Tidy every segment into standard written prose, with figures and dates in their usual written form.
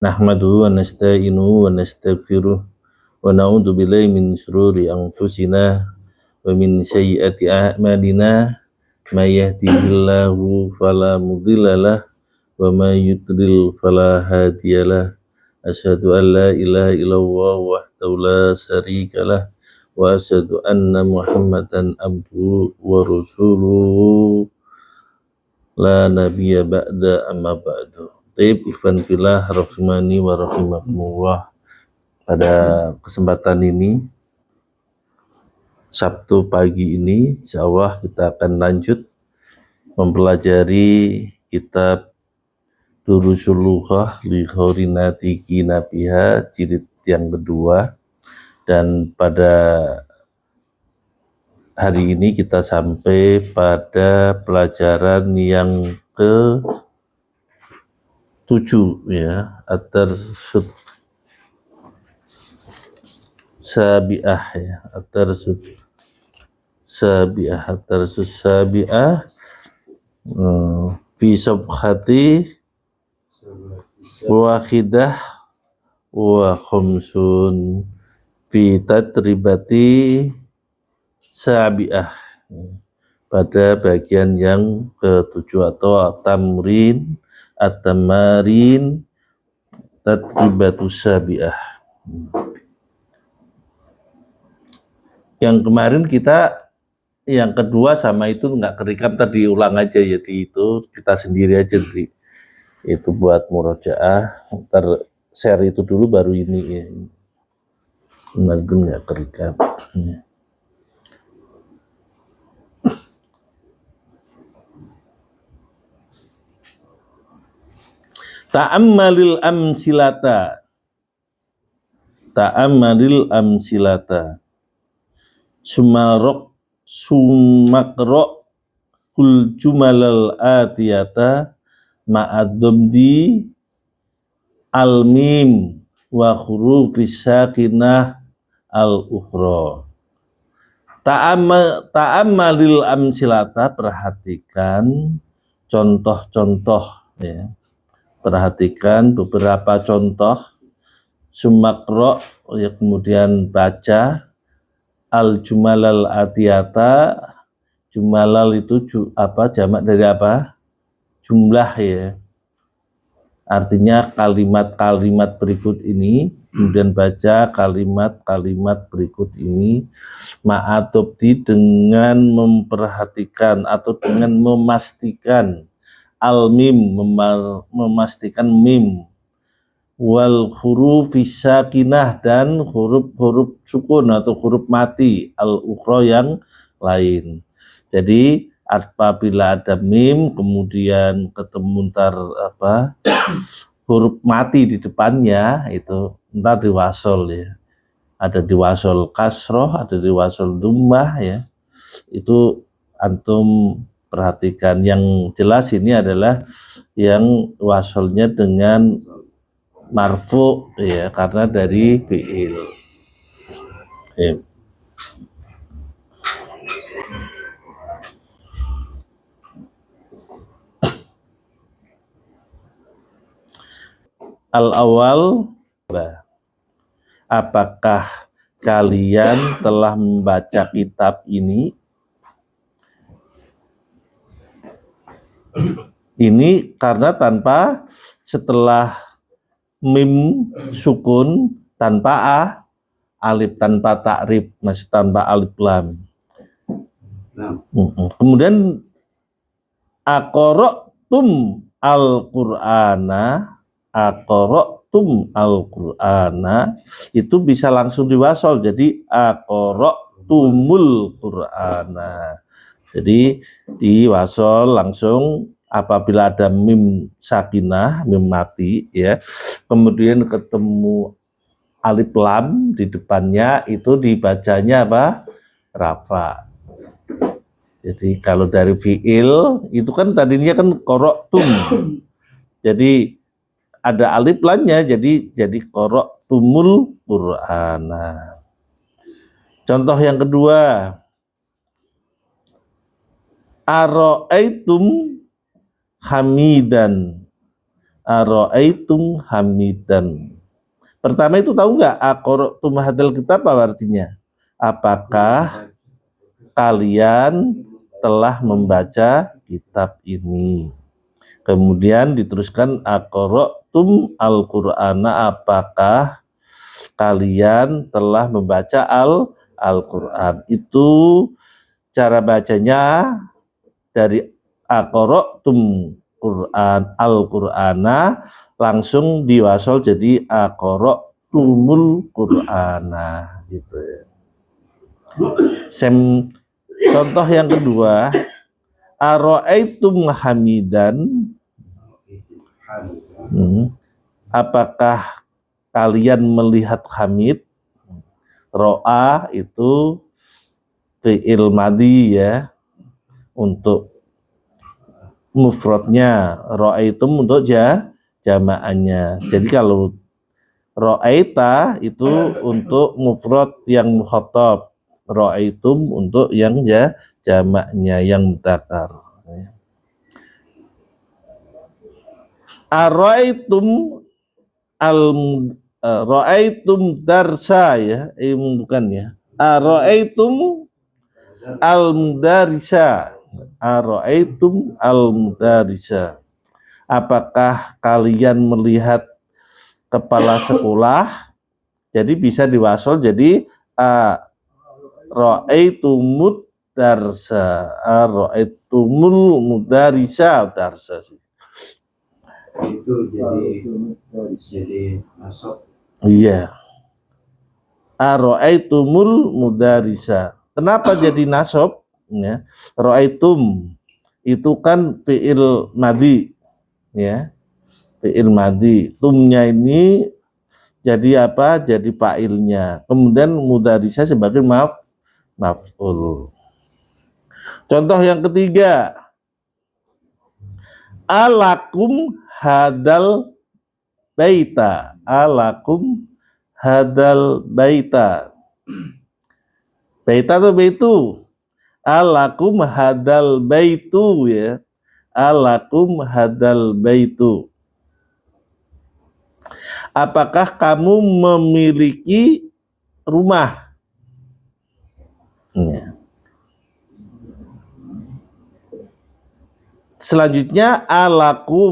Nahmaduhu wa nasta'inuhu wa nastaghfiruh wa na'udzu billahi min shururi anfusina wa min sayyiati a'malina may yahdihillahu fala mudhillalah wa may yudlil fala hadiyalah. Asyhadu an la ilaha illallah wahdahu la syarikalah wa asyhadu anna Muhammadan abduhu wa rasuluhu la nabiyya ba'da amma ba'du. Taib ikhwan fillah rahimani wa rahimakumullah. Pada kesempatan ini, Sabtu pagi ini, insyaallah kita akan lanjut mempelajari kitab Durusul Lughah li Khairi Natiki Nabiha jilid yang kedua, dan pada hari ini kita sampai pada pelajaran yang ke-7 ya, at-tarsud sabi'ah ya, at-tarsud sabi'ah, at-tarsud sabi'ah fi sabkhati wahidah wa khamsun fi tatribati sabi'ah, pada bagian yang ke-7 atau tamrin at-tamarin tatribatus sabi'ah. Yang kemarin kita yang kedua sama itu nggak kerekam, tadi ulang aja ya, di itu kita sendiri aja di itu buat murojaah, ntar share itu dulu baru ini ya. Kemarin nggak kerekam ya. Ta'ammalil amsilata, ta'ammalil amsilata, sumarok sumakro kul jumalal atiyata ma'adobdi al-mim wa hurufis sakinah al-ukhra. Ta'ammalil amsilata, perhatikan contoh-contoh ya. Perhatikan beberapa contoh. Sumakro ya, kemudian baca al-jumalal atiyata. Jumalal itu jamak dari apa? Jumlah ya. Artinya kalimat-kalimat berikut ini, kemudian baca kalimat-kalimat berikut ini ma'adobdi, dengan memperhatikan atau dengan memastikan al-mim, memastikan mim, wal huruf sakinah, dan huruf-huruf sukun atau huruf mati al-ukhra yang lain. Jadi apabila ada mim kemudian ketemu huruf mati di depannya, itu ntar diwasol ya. Ada diwasol kasroh, ada diwasol dummah ya. Itu antum perhatikan. Yang jelas ini adalah yang wasolnya dengan marfu ya, karena dari fi'il ya. Al-awal, apakah kalian telah membaca kitab ini? Ini karena tanpa, setelah mim sukun, tanpa alif, tanpa ta'rif, masih tanpa alif lam. Kemudian aqra'tum al-Qur'ana, aqra'tum al-Qur'ana itu bisa langsung diwasol jadi aqra'tumul Qur'ana. Jadi diwasol langsung apabila ada mim sakinah, mim mati ya, kemudian ketemu alif lam di depannya, itu dibacanya apa? Rafa. Jadi kalau dari fi'il itu kan tadinya kan qara'tum. Jadi ada alif lamnya, jadi qara'tumul Qur'ana. Contoh yang kedua, ara'aitum hamidan Ara'aitum hamidan. Pertama itu tahu nggak aqra'tum hadal kitab apa artinya? Apakah kalian telah membaca kitab ini? Kemudian diteruskan aqra'tum al-Qur'ana, apakah kalian telah membaca Al-Qur'an. Itu cara bacanya dari aqra'tum Al-Qur'ana langsung diwasol jadi aqra'tumul Qur'ana gitu ya. Contoh yang kedua, ara'aitum hamidan, apakah kalian melihat Hamid? Ro'a itu fi'il madhi ya, untuk mufradnya, ro'aitum untuk jamaahnya. Jadi kalau ro'aita itu untuk mufrad yang mukhatab, ro'aitum untuk yang jamaknya yang mudzakkar. Ara'aitum ra'aitum darsa ya, bukan ya. Ara'aitum al-mudarisa. Ara'aitum al-mudarisa. Apakah kalian melihat kepala sekolah? Jadi bisa diwasol jadi ra'aitumud darsa. Ra'aitumul mudarisa darsa sih. Itu jadi nasab. Iya. Ara'aitumul mudarisa. Kenapa jadi nasab? Ya. Ra'aitum itu kan fi'il madhi ya. Fi'il madhi. Tumnya ini jadi apa? Jadi fa'ilnya. Kemudian mudarisa sebagai maf'ul. Contoh yang ketiga. Alakum hadal baita. Alakum hadal baita. Baita atau baitu? Alakum hadal baitu ya. Alakum hadal baitu. Apakah kamu memiliki rumah? Ya. Selanjutnya alakum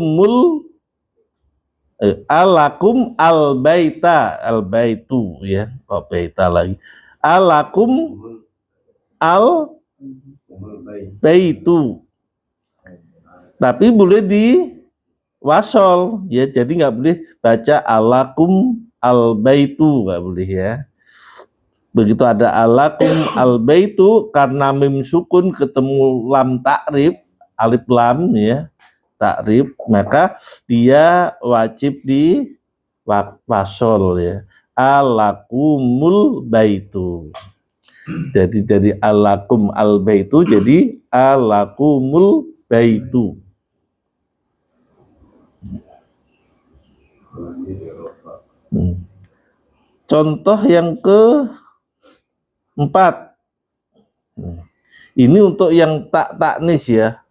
al-baita, al-baitu ya, kok baita lagi. Alakum al-baitu. Tapi boleh di wasol ya, jadi nggak boleh baca alakum al-baitu, nggak boleh ya. Begitu ada alakum al-baitu, karena mim sukun ketemu lam takrif, alif lam ya, takrif, maka dia wajib di wasol ya. Alakumul baitu. Jadi dari alakum al baitu jadi alakumul baitu. Contoh yang keempat. Ini untuk yang taknis ya.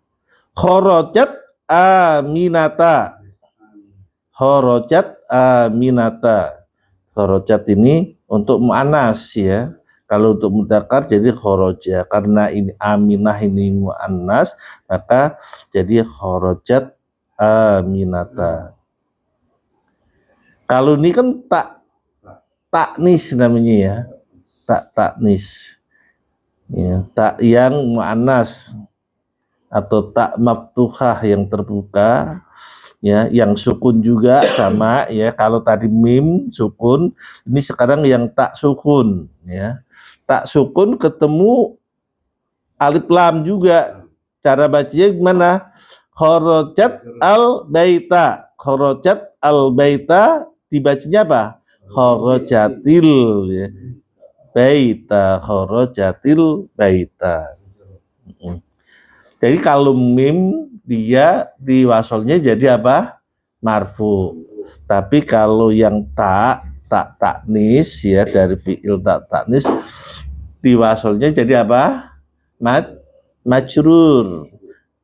Khorojat aminata. Khorojat aminata. Khorojat ini untuk mu'annas ya. Kalau untuk mudzakkar jadi khoroja. Karena ini aminah ini mu'annas, maka jadi khorojat aminata. Kalau ini kan taknis namanya ya. Taknis. Ya, tak yang mu'annas atau tak maftuhah yang terbuka ya, yang sukun juga sama ya. Kalau tadi mim sukun, ini sekarang yang tak sukun ya. Tak sukun ketemu alif lam juga. Cara bacanya gimana? Khorojat al baita. Khorojat al baita dibacanya apa? Khorojatil ya. Baita, khorojatil baita. Jadi kalau mim dia di wasolnya jadi apa? Marfu. Tapi kalau yang taknis ya, dari fi'il taknis di wasolnya jadi apa? Majrur.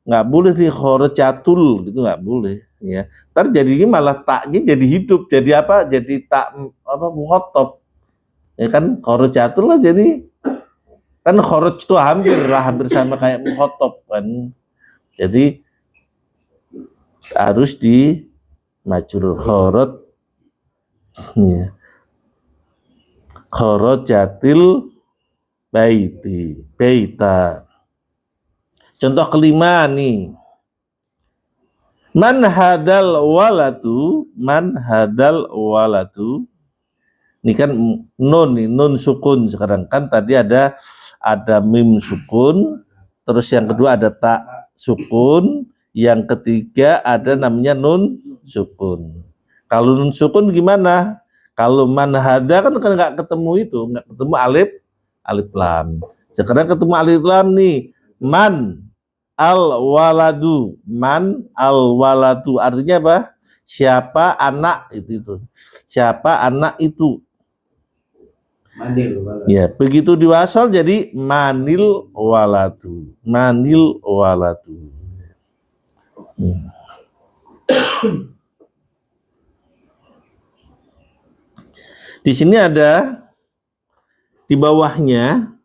nggak boleh di khorojatul gitu, nggak boleh ya. Ntar jadinya malah taknya jadi hidup, jadi apa? Jadi tak apa muhotob ya kan, khorojatul lah jadi kan khoroj itu hampir sama kayak muhotob kan. Jadi harus di majrur khoroj ya. Khorojatil baita. Contoh kelima nih. Man hadal walatu. Ini kan nun nih, nun sukun sekarang kan tadi ada mim sukun, terus yang kedua ada tak sukun, yang ketiga ada namanya nun sukun. Kalau nun sukun gimana? Kalau man hada kan nggak ketemu itu, nggak ketemu alif lam. Sekarang ketemu alif lam nih, man al waladu artinya apa? Siapa anak itu. Siapa anak itu? Manil waladu. Ya, begitu diwasal jadi manil waladu. Ya. Di sini ada di bawahnya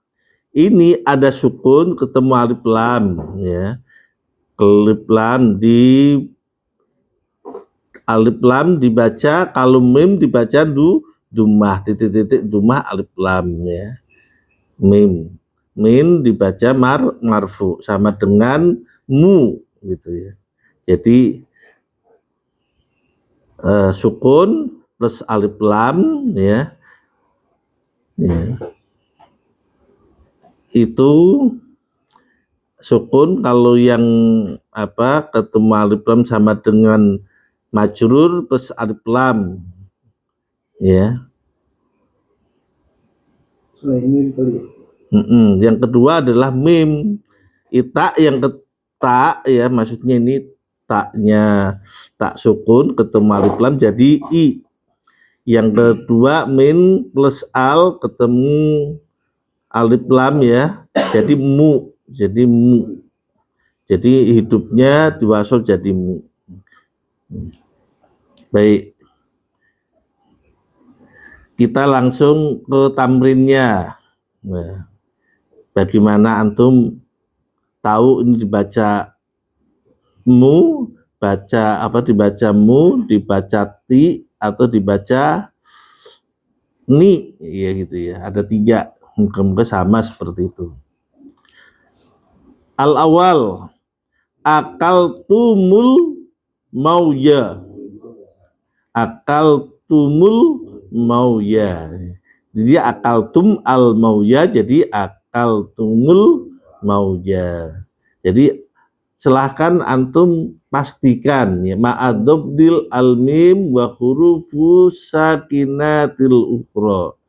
ini ada sukun ketemu alif lam ya. Alif lam dibaca, kalau mim dibaca dumah titik-titik dumah alif lam ya. Mim dibaca marfu sama dengan mu gitu ya. Jadi sukun plus alif lam ya. Itu sukun kalau yang apa ketemu alif lam sama dengan majrur plus alif lam ya. Yang kedua adalah mim. Ita yang tak ya, maksudnya ini taknya tak sukun ketemu alif lam jadi i. Yang kedua min plus al ketemu alif lam ya, jadi mu. Jadi hidupnya diwasal jadi mu. Baik. Kita langsung ke tamrinnya. Nah, bagaimana antum tahu ini dibaca mu, dibaca mu, dibaca ti atau dibaca ni ya gitu ya. Ada 3. Muka-muka sama seperti itu. Al-awal akal tumul mauya. Jadi akal tum al mauya jadi akal tumul mauya. Jadi silahkan antum pastikan ya ma'adobdil al-mim wa hurufu sakinatil ukhra.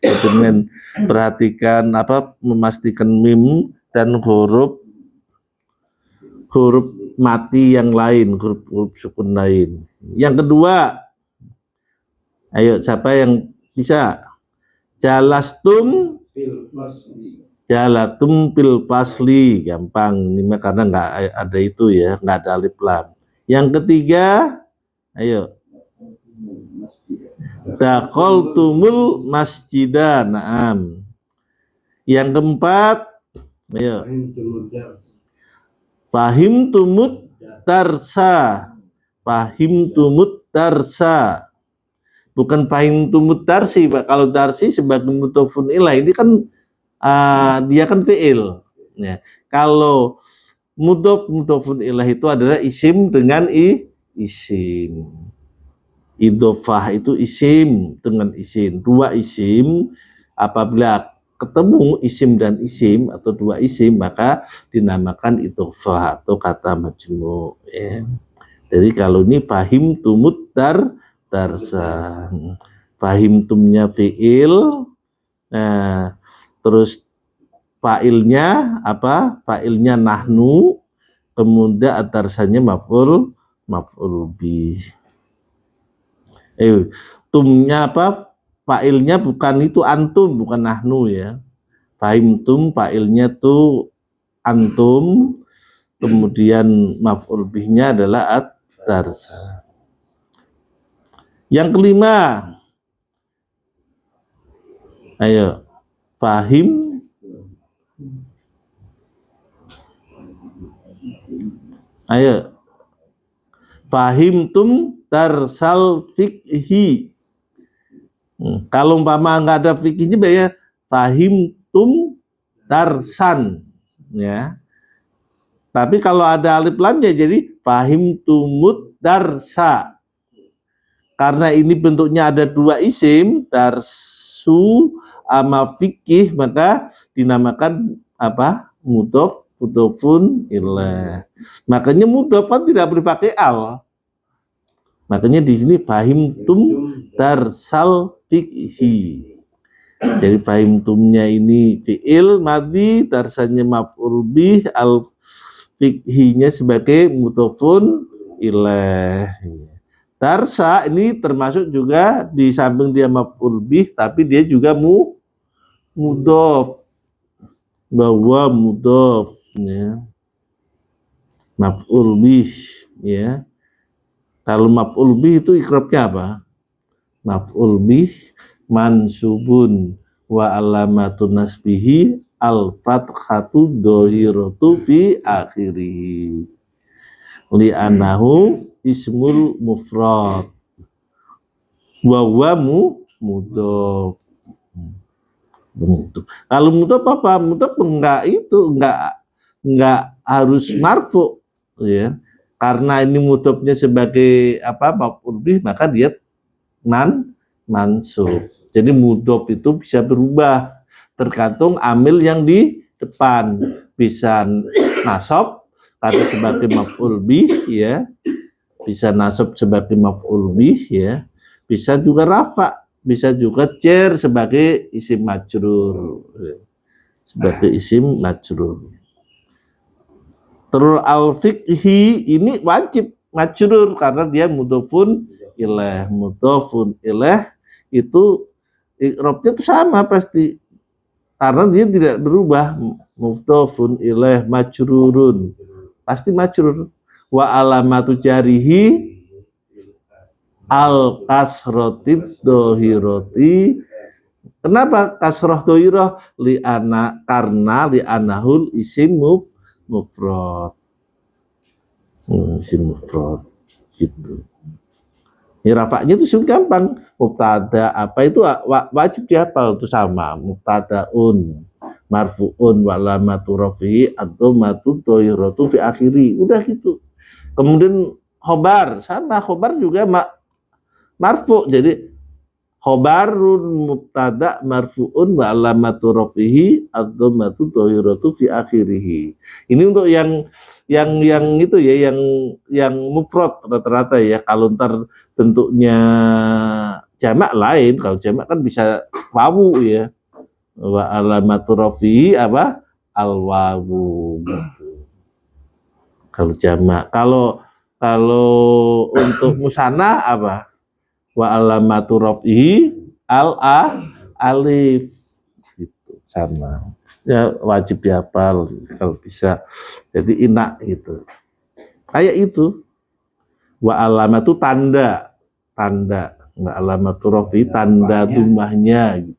Dengan perhatikan memastikan mim dan huruf mati yang lain, huruf sukun lain. Yang kedua, ayo siapa yang bisa? Jalatum fil fasli, gampang ini karena nggak ada itu ya, nggak ada alif lam. Yang ketiga, ayo. Dakhaltumul masjidah, na'am. Yang keempat, ayo. Fahimtumut darsa. Bukan fahimtumut darsi, Pak. Kalau darsi sebagai mudhofun ilaih ini kan dia kan fi'il. Ya. Kalau mudhofun ilaih itu adalah isim dengan isim. Idhofah itu isim dengan isim. 2 isim apabila ketemu isim dan isim atau 2 isim maka dinamakan idhofah atau kata majmu' ya. Jadi kalau ini fahim tumut darsa. Fahim tumnya fi'il, terus fa'ilnya apa? Fa'ilnya nahnu, kemudian darsanya maf'ul bih. Tumnya apa? Fa'ilnya bukan itu antum, bukan nahnu ya. Fahim tum, fa'ilnya tuh antum, kemudian maf'ul bihnya adalah ad-darsa. Yang kelima, ayo, fahim fahimtum darsal fikhi. Kalau umpama nggak ada fikihnya ya fahimtum darsan, ya. Tapi kalau ada alif lamnya jadi fahimtumud darsa. Karena ini bentuknya ada dua isim, darsu sama fikih, maka dinamakan apa? Mudhofun ilaih. Makanya mudhof kan tidak boleh pakai al. Makanya di sini fahimtum darsal fikhi. Jadi fahimtumnya ini fi'il madhi, darsannya maf'ul bih, al fikhinya sebagai mudhofun ilaih. Darsa ini termasuk juga di samping dia maf'ul bih, tapi dia juga mudhof. Bahwa mudhof, ya. Maf'ul bih, ya. Kalau maf'ul bih itu ikrabnya apa? Maf'ul bih mansubun wa alamatun nasbihi al-fathatu dhahiratu fi akhirih. Li'annahu ismul mufrad wa huwa mudhof. Kalau mudhof apa? Mudhof enggak harus marfu, ya. Karena ini mudhofnya sebagai apa? Maf'ul bih, maka dia mansub. Jadi mudhof itu bisa berubah tergantung amil yang di depan. Bisa nasab karena sebagai maf'ul bih, ya. Bisa nasab sebagai maf'ul bih, ya. Bisa juga rafa, bisa juga jar sebagai isim majrur, ya. Sebagai isim majrur. Terus al-fikhi ini wajib majrur karena dia mudhofun ilaih. Mudhofun ilaih itu i'rabnya itu sama pasti. Karena dia tidak berubah. Mudhofun ilaih majrurun. Pasti majrur. Wa alamatu jarihi al kasrotid dohiroti. Kenapa kasroh dohiroh? Karena li'anahul isim mufrad. Isim mufrad gitu. Ya, rafa'nya itu gampang. Mubtada apa itu wajib dihafal, itu sama. Mubtadaun marfu'un wa alamatu rafi'i ad-dhammatu dhahiratu fi akhiri. Udah gitu. Kemudian khobar sama, khobar juga marfu'. Jadi khobarun mubtada marfu'un wa alamatu rafihi ad-dhammatu dhahiratu fi akhirih. Ini untuk yang itu ya, yang mufrad rata-rata ya. Kalau ntar bentuknya jamak lain, kalau jamak kan bisa wawu ya. Wa alamatu rafihi apa? Al wawu gitu. Kalau jamak. Kalau untuk musanna apa? Wa alamatu rafihi alif gitu, sama ya, wajib dihafal kalau bisa. Jadi inak gitu, kayak itu. Wa alamatu tanda wa alamatu rafihi tanda dumahnya gitu.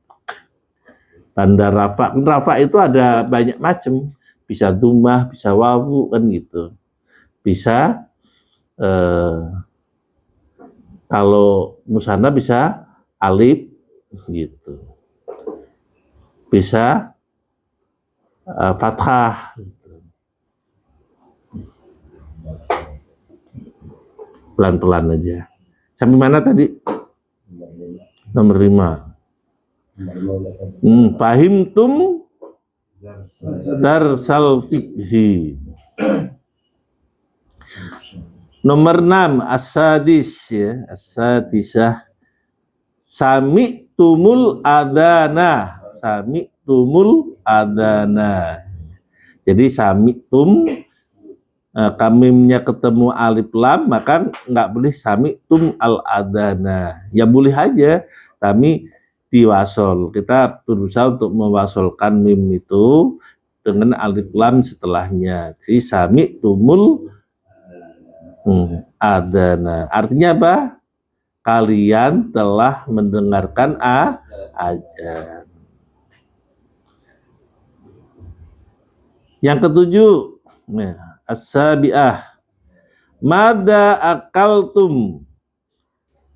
Tanda rafa itu ada banyak macam, bisa dumah, bisa wawu kan gitu, bisa kalau musanna bisa alif gitu, bisa fathah gitu. Pelan-pelan aja. Sampai mana tadi? Nomor 5. Fahimtum darsal fikhi. Nomor 6, as-sadis ya, as-sadisah. Sami'tumul adana. Jadi sami'tum, kamimnya ketemu alif lam, maka nggak boleh sami'tum al-adana. Ya boleh aja, kami diwasol. Kita berusaha untuk mewasolkan mim itu dengan alif lam setelahnya. Jadi sami'tumul adana. Artinya apa? Kalian telah mendengarkan azan. Yang ketujuh, as-sabi'ah. Mada akaltum.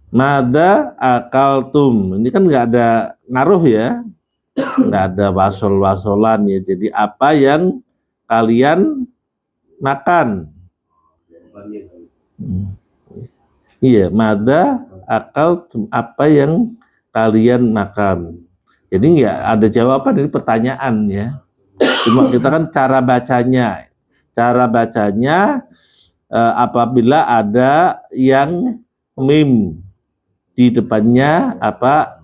Mada akaltum. Ini kan nggak ada ngaruh ya. Nggak ada wasol-wasolan ya. Jadi apa yang kalian makan? Iya, mada akaltum, apa yang kalian makan. Jadi nggak ada jawaban, ini pertanyaan ya. Cuma kita kan cara bacanya. Cara bacanya apabila ada yang mim di depannya apa?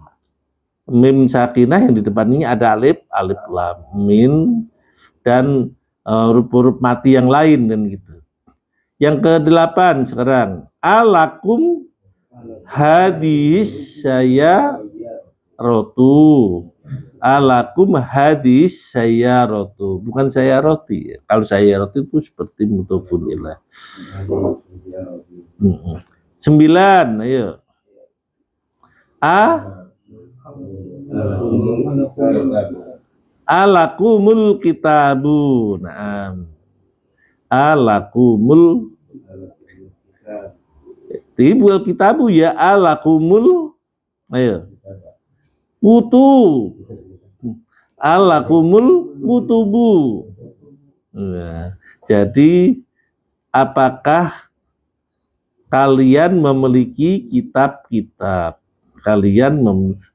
Mim sakinah yang di depannya ada alif lam, min dan huruf-huruf mati yang lain dan gitu. Yang ke-8 sekarang, alakum hadis saya rotu. Alakum hadis saya rotu, bukan saya roti. Kalau saya roti itu seperti mutafunilah. 9, ayo. Alakumul kitabu. Naam. Alakumul tibul kitabu ya alakumul. Ayo. Kutu. Alakumul kutubu. Nah, jadi apakah kalian memiliki kitab-kitab? Kalian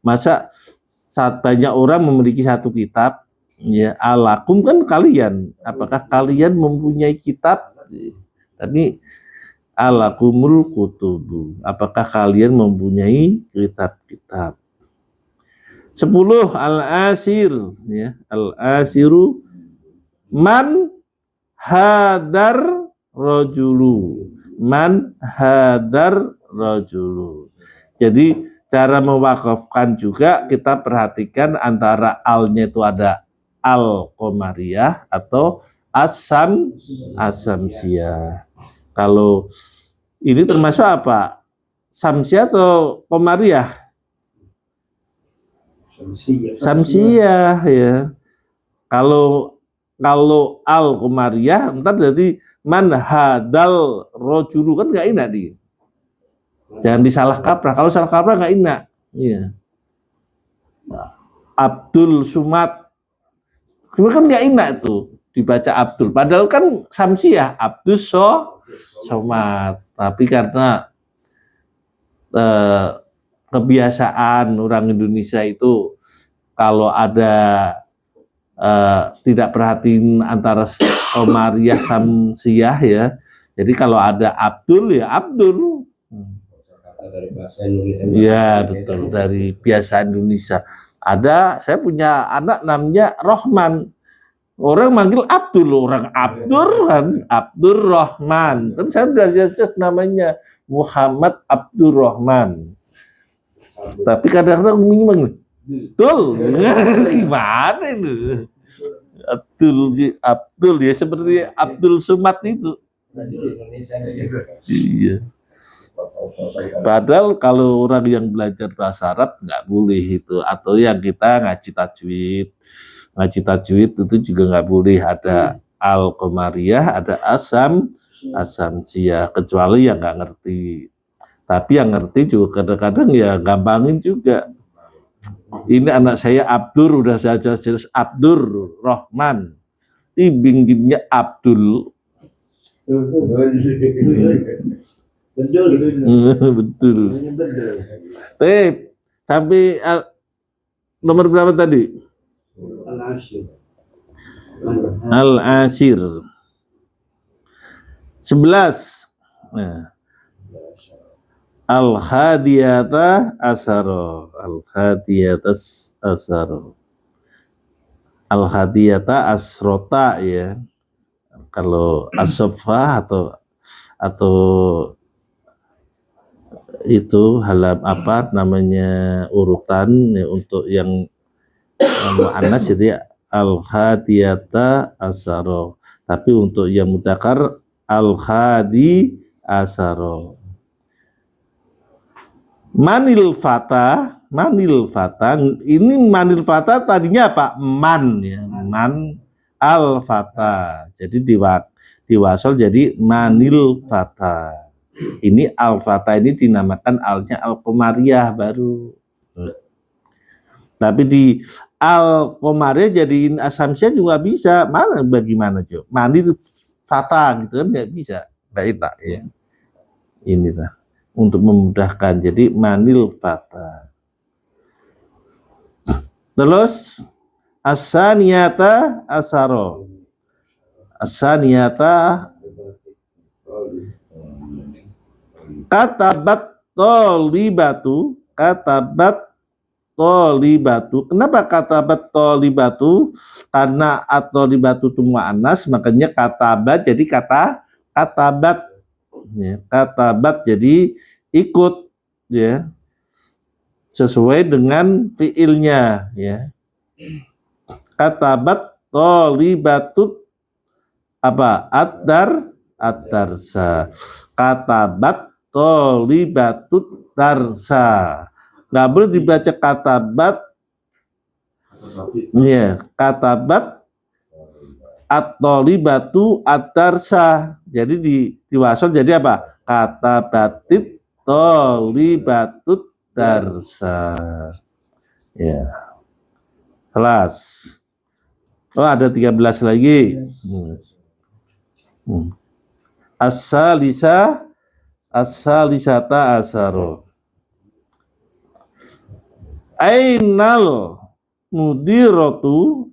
masa saat banyak orang memiliki satu kitab? Ya, alakum kan kalian. Apakah kalian mempunyai kitab? Tapi alakumul kutubu. Apakah kalian mempunyai kitab-kitab? 10 al-asir ya, al-asiru man hadar rajulu. Man hadar rajulu. Jadi cara mewakafkan juga kita perhatikan antara alnya itu ada al-qamariyah atau asamsiyah. Kalau ini termasuk apa? Samsiyah atau qamariyah? Samsiyah ya. Kalau al-qamariyah ntar jadi man hadal rojulu kan nggak enak dia. Jangan disalah kaprah. Kalau salah kaprah nggak enak. Iya. Abdul Sumat. Kan nggak enak tuh dibaca Abdul. Padahal kan samsiyah Abdul Somat. Tapi karena kebiasaan orang Indonesia itu kalau ada tidak perhatiin antara qamariyah samsiyah ya. Jadi kalau ada Abdul ya Abdul. Dari bahasa Indonesia. Ya betul, dari biasa Indonesia. Ada, saya punya anak namanya Rohman. Orang manggil Abdul, orang Abdur kan, Abdur Rahman. Kan saya udah jelas namanya Muhammad Abdur Rahman. Tapi kadang-kadang minum betul, gimana itu? Abdul ya seperti Abdul Sumat itu. Iya. Padahal kalau orang yang belajar bahasa Arab nggak boleh itu, atau yang kita ngaji tajwid itu juga nggak boleh ada al-qamariyah, ada asamsiyah, kecuali yang nggak ngerti. Tapi yang ngerti juga kadang-kadang ya gampangin juga. Ini anak saya Abdur, udah saya jelas Abdur Rahman. Ini bingkimnya Abdul. Betul. Sampai nomor berapa tadi? Al-Asir. 11. Nah. Al-Hadiyata Asaro. Al-Hadiyata Asaro. Al-Hadiyata Asrota ya. Kalau As-Saffah atau itu halam apa namanya urutan ya, untuk yang muannas jadi al-hadiyata asaro. Tapi untuk yang mudzakkar al-hadi asaro. Manil fata, ini manil fata tadinya apa? Man ya, man al fata. Jadi diwasal jadi manil fata. Ini al fata ini dinamakan alnya al qomariyah baru. Tapi di al qomariyah jadiin asamsia juga bisa. Mana bagaimana coba? Manil fata gitu kan nggak bisa. Baik tak ya. Ini lah. Untuk memudahkan, jadi manil fata. Terus as-saniyata asaro. As-saniyata katabat tolibatu. Kenapa katabat tolibatu? Karena at-tolibatu itu muannas, makanya katabat jadi katabat. Ya, katabat jadi ikut ya sesuai dengan fiilnya ya. Katabat tolibatut apa ad-darsa. Katabat tolibatut darsa. Nggak boleh dibaca katabat ya, katabat at-tolibatu ad-darsa. Jadi diwasal jadi apa? Katabatit tolibatut darsa. Ya. Kelas. Oh, ada 13 lagi. Yes. As-salisata asaro. Ainal mudiratu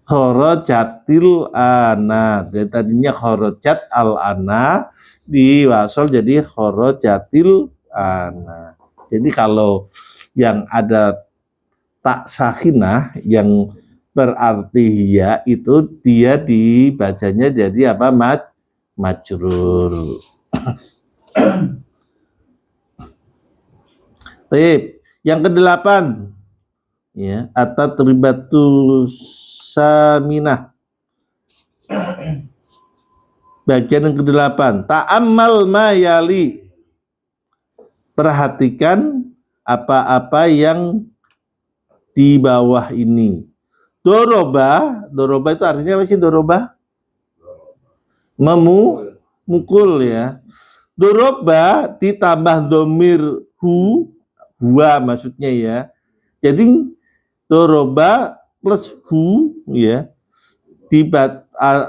kharajatil ana. Jadi tadinya kharajat al ana diwasal jadi kharajatil ana. Jadi kalau yang ada tak sakinah yang berarti hiya itu dia dibacanya jadi apa? Majrur. Yang ke-8 ya, at-tatribatu saminah. Bagian yang ke-8, ta'ammal ma yali. Perhatikan apa-apa yang di bawah ini. Doroba itu artinya apa sih doroba? Memukul ya. Doroba ditambah domir huwa maksudnya ya. Jadi doroba plus hu ya.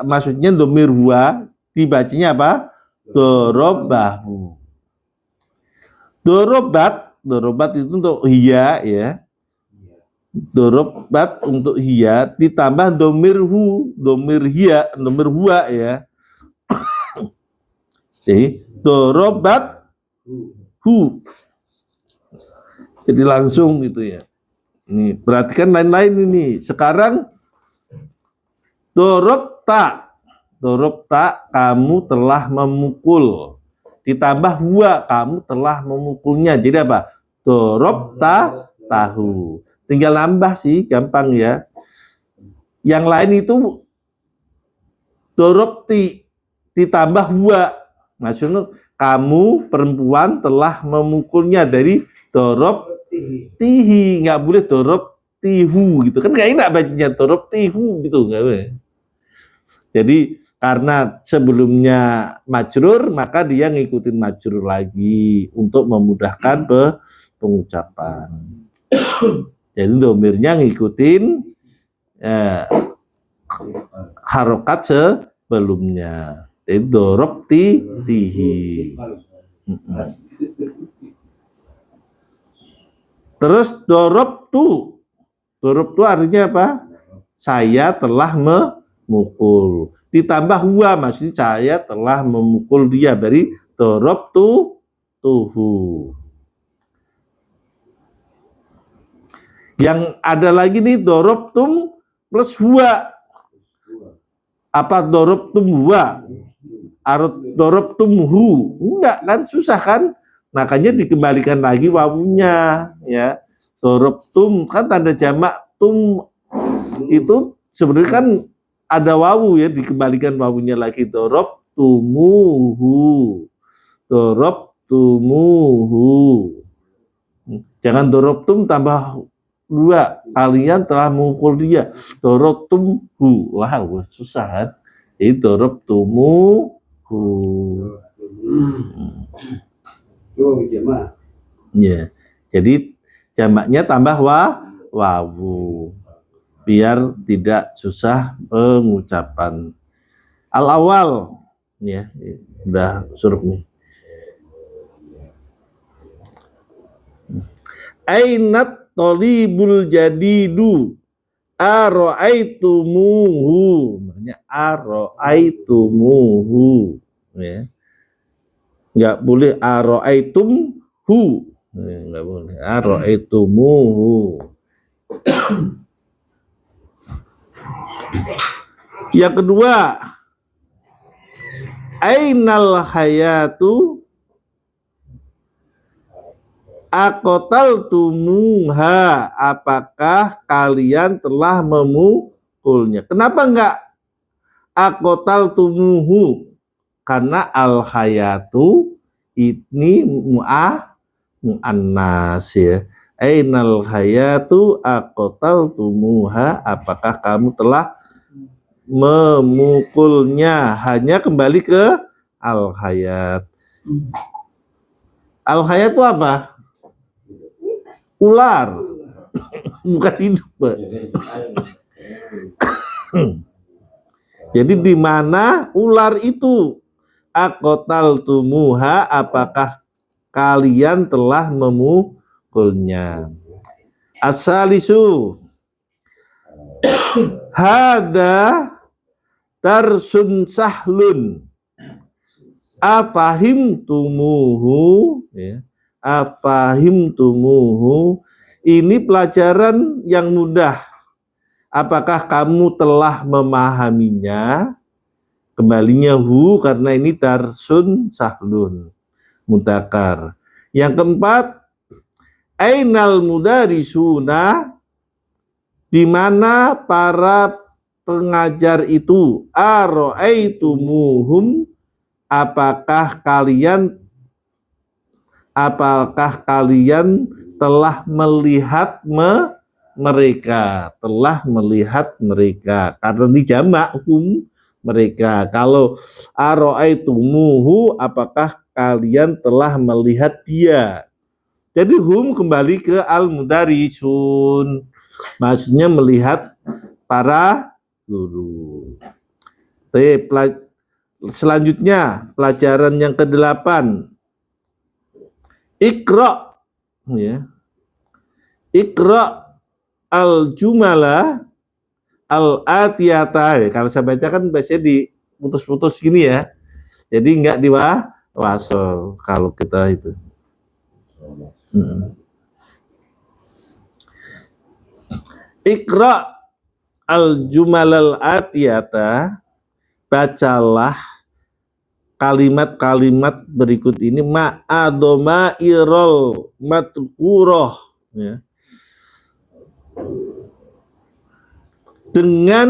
Maksudnya domir huwa dibacanya apa? Dorobahu. Dorobat itu untuk hiya ya. Dorobat untuk hiya ditambah domir huwa ya. Jadi dorobat hu. Jadi langsung gitu ya. Ini perhatikan lain-lain ini. Sekarang dorobta kamu telah memukul. Ditambah huwa kamu telah memukulnya. Jadi apa? Dorobta tahu. Tinggal nambah sih, gampang ya. Yang lain itu dorobti ditambah huwa. Maksudnya kamu perempuan telah memukulnya dari dorob tihi, nggak boleh dorob tihu gitu kan, nggak enak bacanya dorob tihu gitu, nggak boleh. Jadi karena sebelumnya majrur maka dia ngikutin majrur lagi untuk memudahkan pengucapan. Jadi domirnya ngikutin harokat sebelumnya. Jadi dorob tihi. Terus dorob tu artinya apa? Saya telah memukul. Ditambah huwa maksudnya saya telah memukul dia, dari dorob tuhu. Yang ada lagi nih dorob tum plus huwa. Apa dorob tum huwa? Arut dorob tum hu. Enggak kan, susah kan? Makanya dikembalikan lagi wawunya ya. Dorobtum kan tanda jamak tum itu sebenarnya kan ada wawu ya, dikembalikan wawunya lagi. Dorobtumuhu. Jangan dorobtum tambah 2, kalian telah memukul dia. Dorobtumhu, wah susah kan. Jadi dorobtumuhu. Jamak. Ya, jadi jamaknya tambah wawu biar tidak susah pengucapan. Al-awal ya, udah huruf nih. Ainat tolibul jadidu aro'aitumuhu, maknanya aro'aitumuhu ya. Enggak boleh aro'aitumhu, enggak boleh aro'aitumuhu. Yang kedua, ainal hayatu aqtaltumuha, apakah kalian telah memukulnya? Kenapa enggak aqtaltumuhu? Karena al hayatu ini mu'annas ya. Ainal hayatu aqtaltumuha, apakah kamu telah memukulnya? Hanya kembali ke al hayat. Al hayat itu apa? Ular, bukan hidup. Jadi di mana ular itu? Aqtaltumuha, apakah kalian telah memukulnya? Asalisu hada darsun sahlun afahimtumuhu ya. Afahimtumuhu, ini pelajaran yang mudah. Apakah kamu telah memahaminya? Kembalinya hu karena ini darsun sahlun mudzakkar. Yang keempat, ainal mudarisuna, di mana para pengajar itu? Aro'aitumuhum, apakah kalian telah melihat mereka? Telah melihat mereka karena dijamak mereka. Kalau aro'aitumuhu, apakah kalian telah melihat dia? Jadi hum kembali ke al-mudarisun, maksudnya melihat para guru. Selanjutnya pelajaran yang ke-8, Iqra ya. Iqra al-jumala al-atiyata ya. Kalau saya baca kan biasanya diputus-putus gini ya. Jadi enggak diwasol kalau kita itu. Iqra al-jumal al-atiyata, bacalah kalimat-kalimat berikut ini ma'adoma irol matkuroh ya. Dengan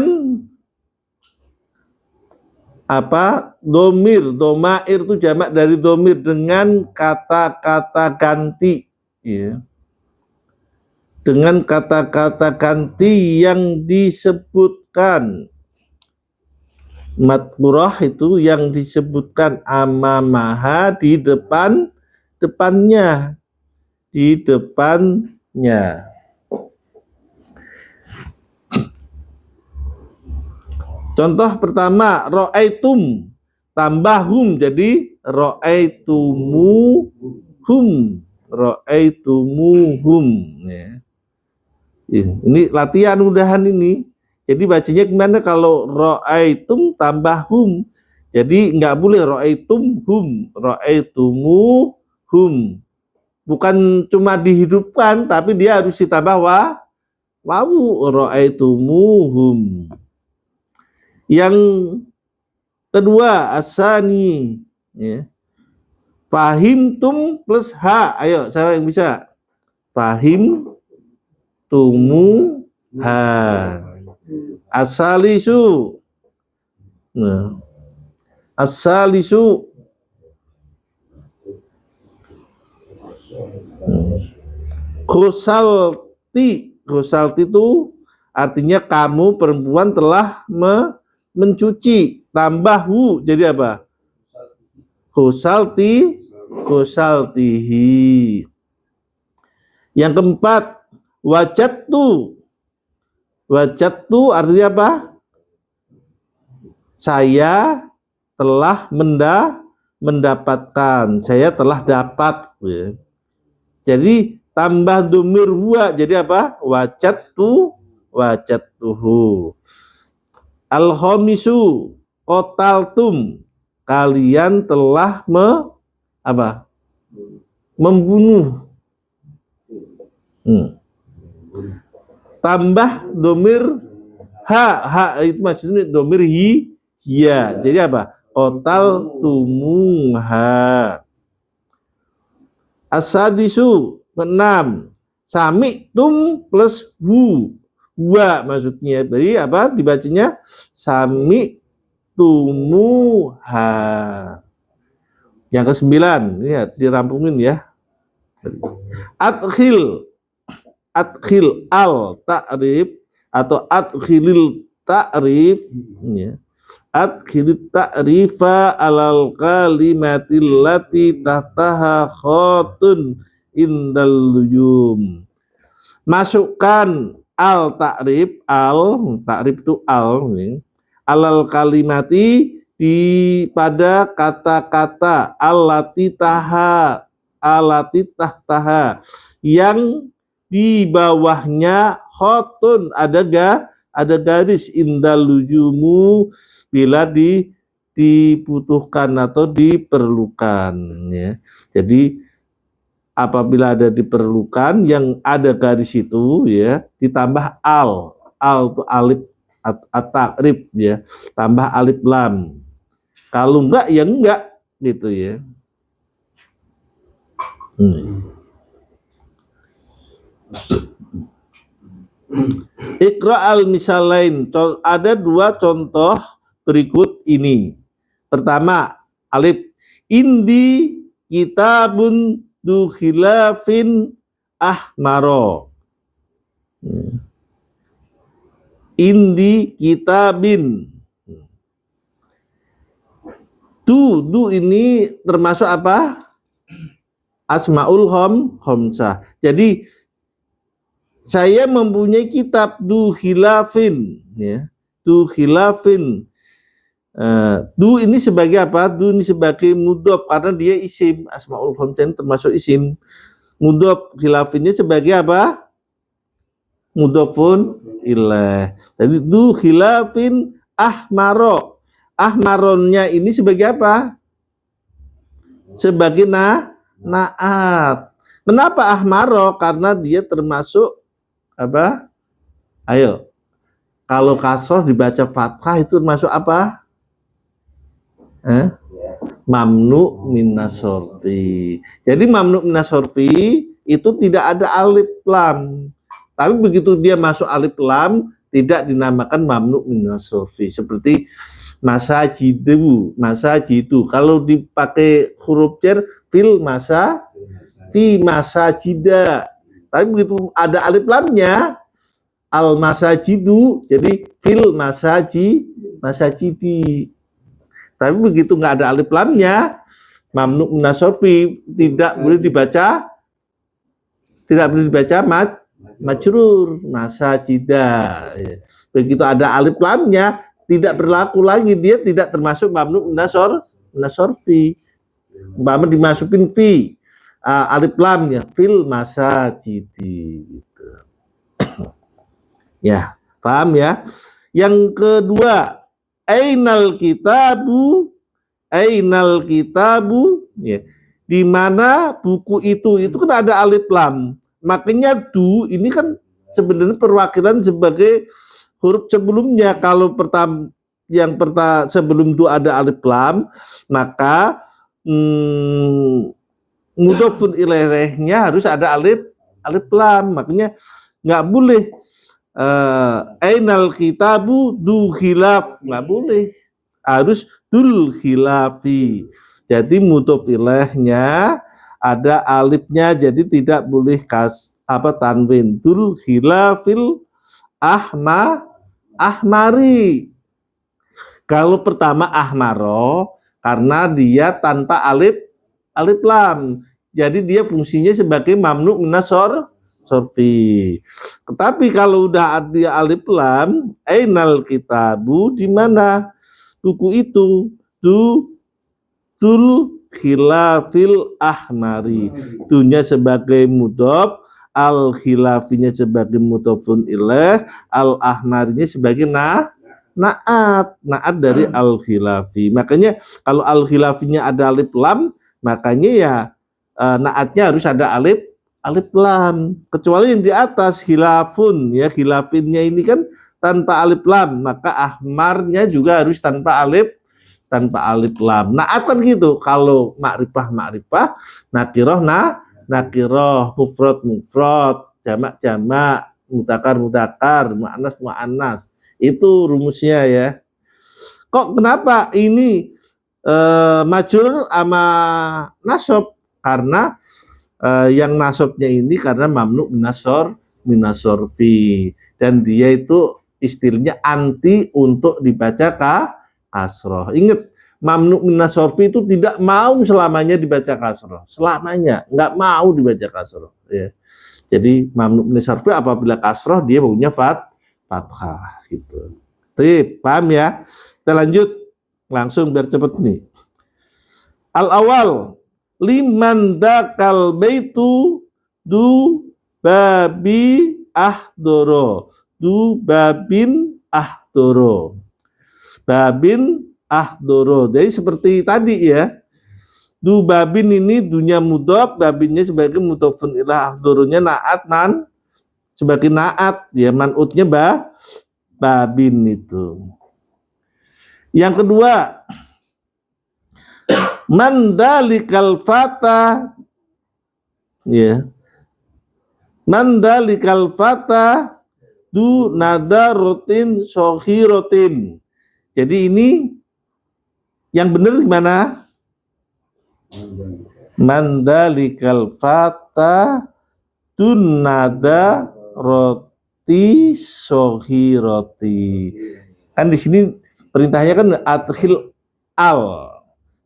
apa? Domir, domair itu jamak dari domir, dengan kata-kata ganti ya. Dengan kata-kata ganti yang disebutkan. Matkurah itu yang disebutkan amamaha, di depannya. Contoh pertama, ro'aitum tambah hum jadi ro'aitumuhum ya. Ini latihan mudahan ini. Jadi bacanya gimana kalau ro'aitum tambah hum? Jadi nggak boleh ro'aitum hum, ro'aitumuhum. Bukan cuma dihidupkan, tapi dia harus ditambah wawu, ro'aitumuhum. Yang kedua, asani ya. Fahimtum plus ha. Ayo, siapa yang bisa? Fahim tumuha. Asalisu. Nah. Asalisu. Ghusalti. Ghusalti itu artinya kamu perempuan telah mencuci. Tambah hu jadi apa? Ghusalti. Ghusaltihi. Yang keempat, wajadtu. Wajadtu artinya apa? Saya telah mendapatkan. Saya telah dapat. Ya. Jadi tambah domir huwa jadi apa? Wajadtu, wajadtuhu. Al-khamisu qataltum. Kalian telah membunuh. Tambah domir ha itu maksudnya domir hiya. Jadi apa? Qataltumuha. Asadisu 6. Sami'tum plus huwa maksudnya. Jadi apa? Dibacanya sami'tumuha. Yang ke-9, ya dirampungin ya. Adkhil al ta'rif atau adkhilil ta'rif ya. Adkhilit ta'rifa alal kalimatil lati tahtaha khotun indal lujum. Masukkan al ta'rif itu al nih. Alal kalimati pada kata-kata alati tahtaha yang di bawahnya khotun ada garis indal lujumu bila dibutuhkan atau diperlukan ya. Jadi apabila ada diperlukan yang ada garis itu ya ditambah al itu alif at-ta'rif ya, tambah alif lam. Kalau enggak ya enggak gitu ya. Iqra al-misalain. Ada 2 contoh berikut ini. Pertama, alif indi kitabun du khilafin ahmaro. Indi kitabin. Du ini termasuk apa? Asmaul khamsah. Jadi saya mempunyai kitab du khilafin ya. Du khilafin. Du ini sebagai apa? Du ini sebagai mudhof karena dia isim. Asmaul khamsah termasuk isim. Mudhof, khilafinnya sebagai apa? Mudhofun ilaih. Jadi du khilafin ahmaro. Ahmaronnya ini sebagai apa? Sebagai naat. Kenapa ahmaro? Karena dia termasuk apa? Ayo. Kalau kasroh dibaca fathah itu termasuk apa? Mamnu minas sorfi. Jadi mamnu minas sorfi itu tidak ada alif lam. Tapi begitu dia masuk alif lam tidak dinamakan mamnu minas sorfi. Seperti masajidu. Kalau dipakai huruf jar fil fi masajida. Tapi begitu ada alif lamnya al masajidu jadi fil masajidi. Tapi begitu nggak ada alif lamnya mamnu minas sorfi tidak boleh dibaca majrur masajida. Begitu ada alif lamnya tidak berlaku lagi, dia tidak termasuk mamnu minas sorfi. Umpama dimasukin fi alif lamnya fil masajidi gitu. Ya, paham ya? Yang kedua, ainal kitabu ya. Di mana buku itu kan ada alif lam. Makanya du ini kan sebenarnya perwakilan sebagai huruf sebelumnya. Kalau sebelum du ada alif lam, maka mudhofun ilaihnya harus ada alif lam. Makanya nggak boleh ainal kitabu du khilaf, nggak boleh, harus dul khilafi. Jadi mudhof ilaihnya ada alifnya, jadi tidak boleh tanwin. Dul khilafil ahmari. Kalau pertama ahmaro karena dia tanpa alif lam. Jadi dia fungsinya sebagai mamnu minas sorfi. Tetapi kalau udah ada alif lam, ainal kitabu, di mana buku itu? Dul khilafil ahmari. Dunya sebagai mudhof, al khilafinya sebagai mudhofun ilaih, al ahmarinya sebagai naat dari al khilafi. Makanya kalau al khilafinya ada alif lam, makanya ya naatnya harus ada alif lam. Kecuali yang di atas khilafun, ya khilafinnya ini kan tanpa alif lam, maka ahmarnya juga harus tanpa alif lam. Naat kan gitu. Kalau makrifah, nakiroh nakiroh, mufrad, jamak, mutakar, muannas. Itu rumusnya ya. Kok kenapa ini majrur sama nasab? Karena yang nasabnya ini karena mamnu minas sorfi, dan dia itu istilahnya anti untuk dibaca kasroh. Ingat, mamnu minas sorfi itu tidak mau selamanya dibaca kasroh, selamanya nggak mau dibaca kasroh. Ya. Jadi mamnu minas sorfi apabila kasroh dia punya fathah gitu. Paham ya? Kita lanjut langsung biar cepet nih. Al-awal liman dakal baitu du babi ahdoro, du babin ahdoro, babin ahdoro. Jadi seperti tadi ya, du babin ini dunya mudhof, babinnya sebagai mudhofun ilah, ahdoronya naat sebagai naat ya, man'utnya babin itu. Yang kedua, mandalikal fata, ya, mandalikal fata du nadarotin sohirotin. Jadi ini yang benar gimana? Mandalikal fata dun nadaroti sohiroti. Kan di sini perintahnya kan adkhil al.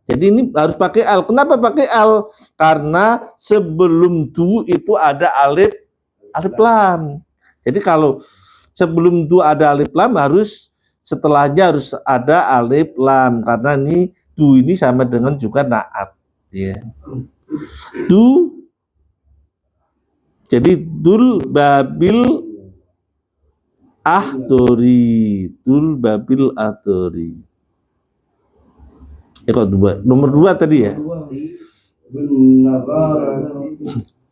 Jadi ini harus pakai al. Kenapa pakai al? Karena sebelum du itu ada alif lam. Jadi kalau sebelum du ada alif lam, harus setelahnya harus ada alif lam, karena ini du ini sama dengan juga naat. Ya. Du. Jadi dul babil ahdori, dul babil ahdori. Ya kok dua, nomor 2 tadi ya?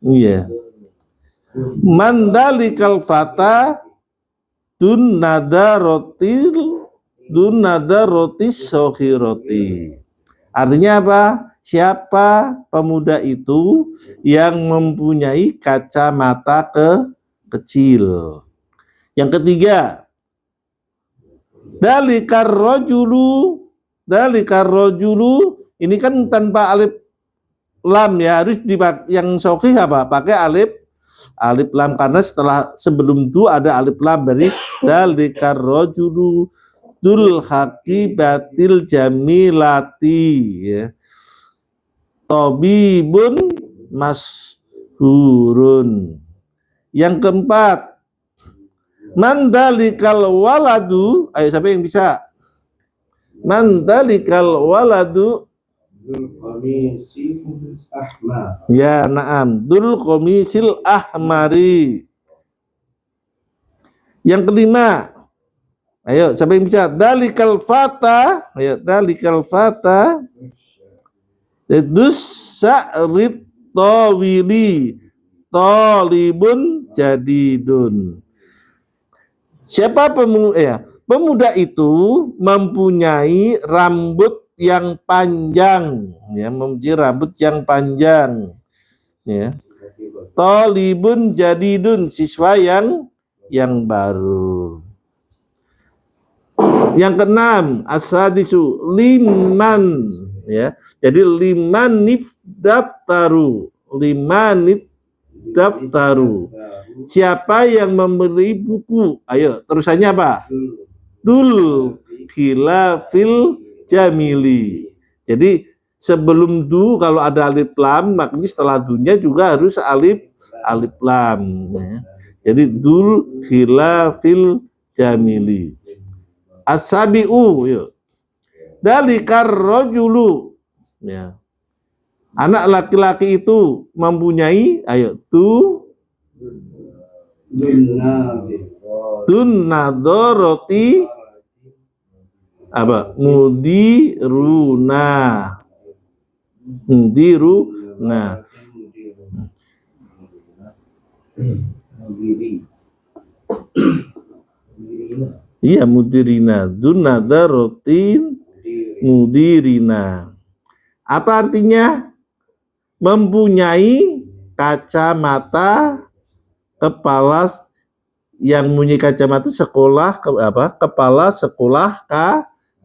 Iya. Mandalikal fata dun nadarotis sohiroti. Artinya apa? Siapa pemuda itu yang mempunyai kacamata kecil. Yang ketiga, dalikar rojulu, ini kan tanpa alif lam ya, harus yang sahih apa? Pakai alif lam, karena sebelum itu ada alif lam. Dari dalikar rojulu dul haqibatil jamilati, ya. Tobibun mashurun. Yang keempat, mandalikal waladu. Ayo siapa yang bisa? Mandalikal waladu. Ya, na'am. Dul komisil ahmari. Yang kelima, ayo siapa yang bisa? Dalikal fata. Ayo, dalikal fata. Dus sa'rid tawili talibun jadidun. Siapa pemuda itu mempunyai rambut yang panjang, ya, mempunyai rambut yang panjang, ya. talibun jadidun, siswa yang baru. Yang keenam, as-sadisu liman, ya. Jadi liman daftaru. Siapa yang membeli buku? Ayo, terusannya apa? Dul khilafil jamili. Jadi sebelum du kalau ada alif lam, makanya setelah dunya juga harus alif lam. Ya. Jadi dul khilafil jamili. As-sabi'u, yuk. Dalikar rojulu, ya. Anak laki-laki itu mempunyai, ayo, nadoroti apa? Mudiruna. Iya, mudirina. Dunadarotin mudirina. Apa artinya? Mempunyai kacamata kepala yang mempunyai kacamata sekolah kepala sekolah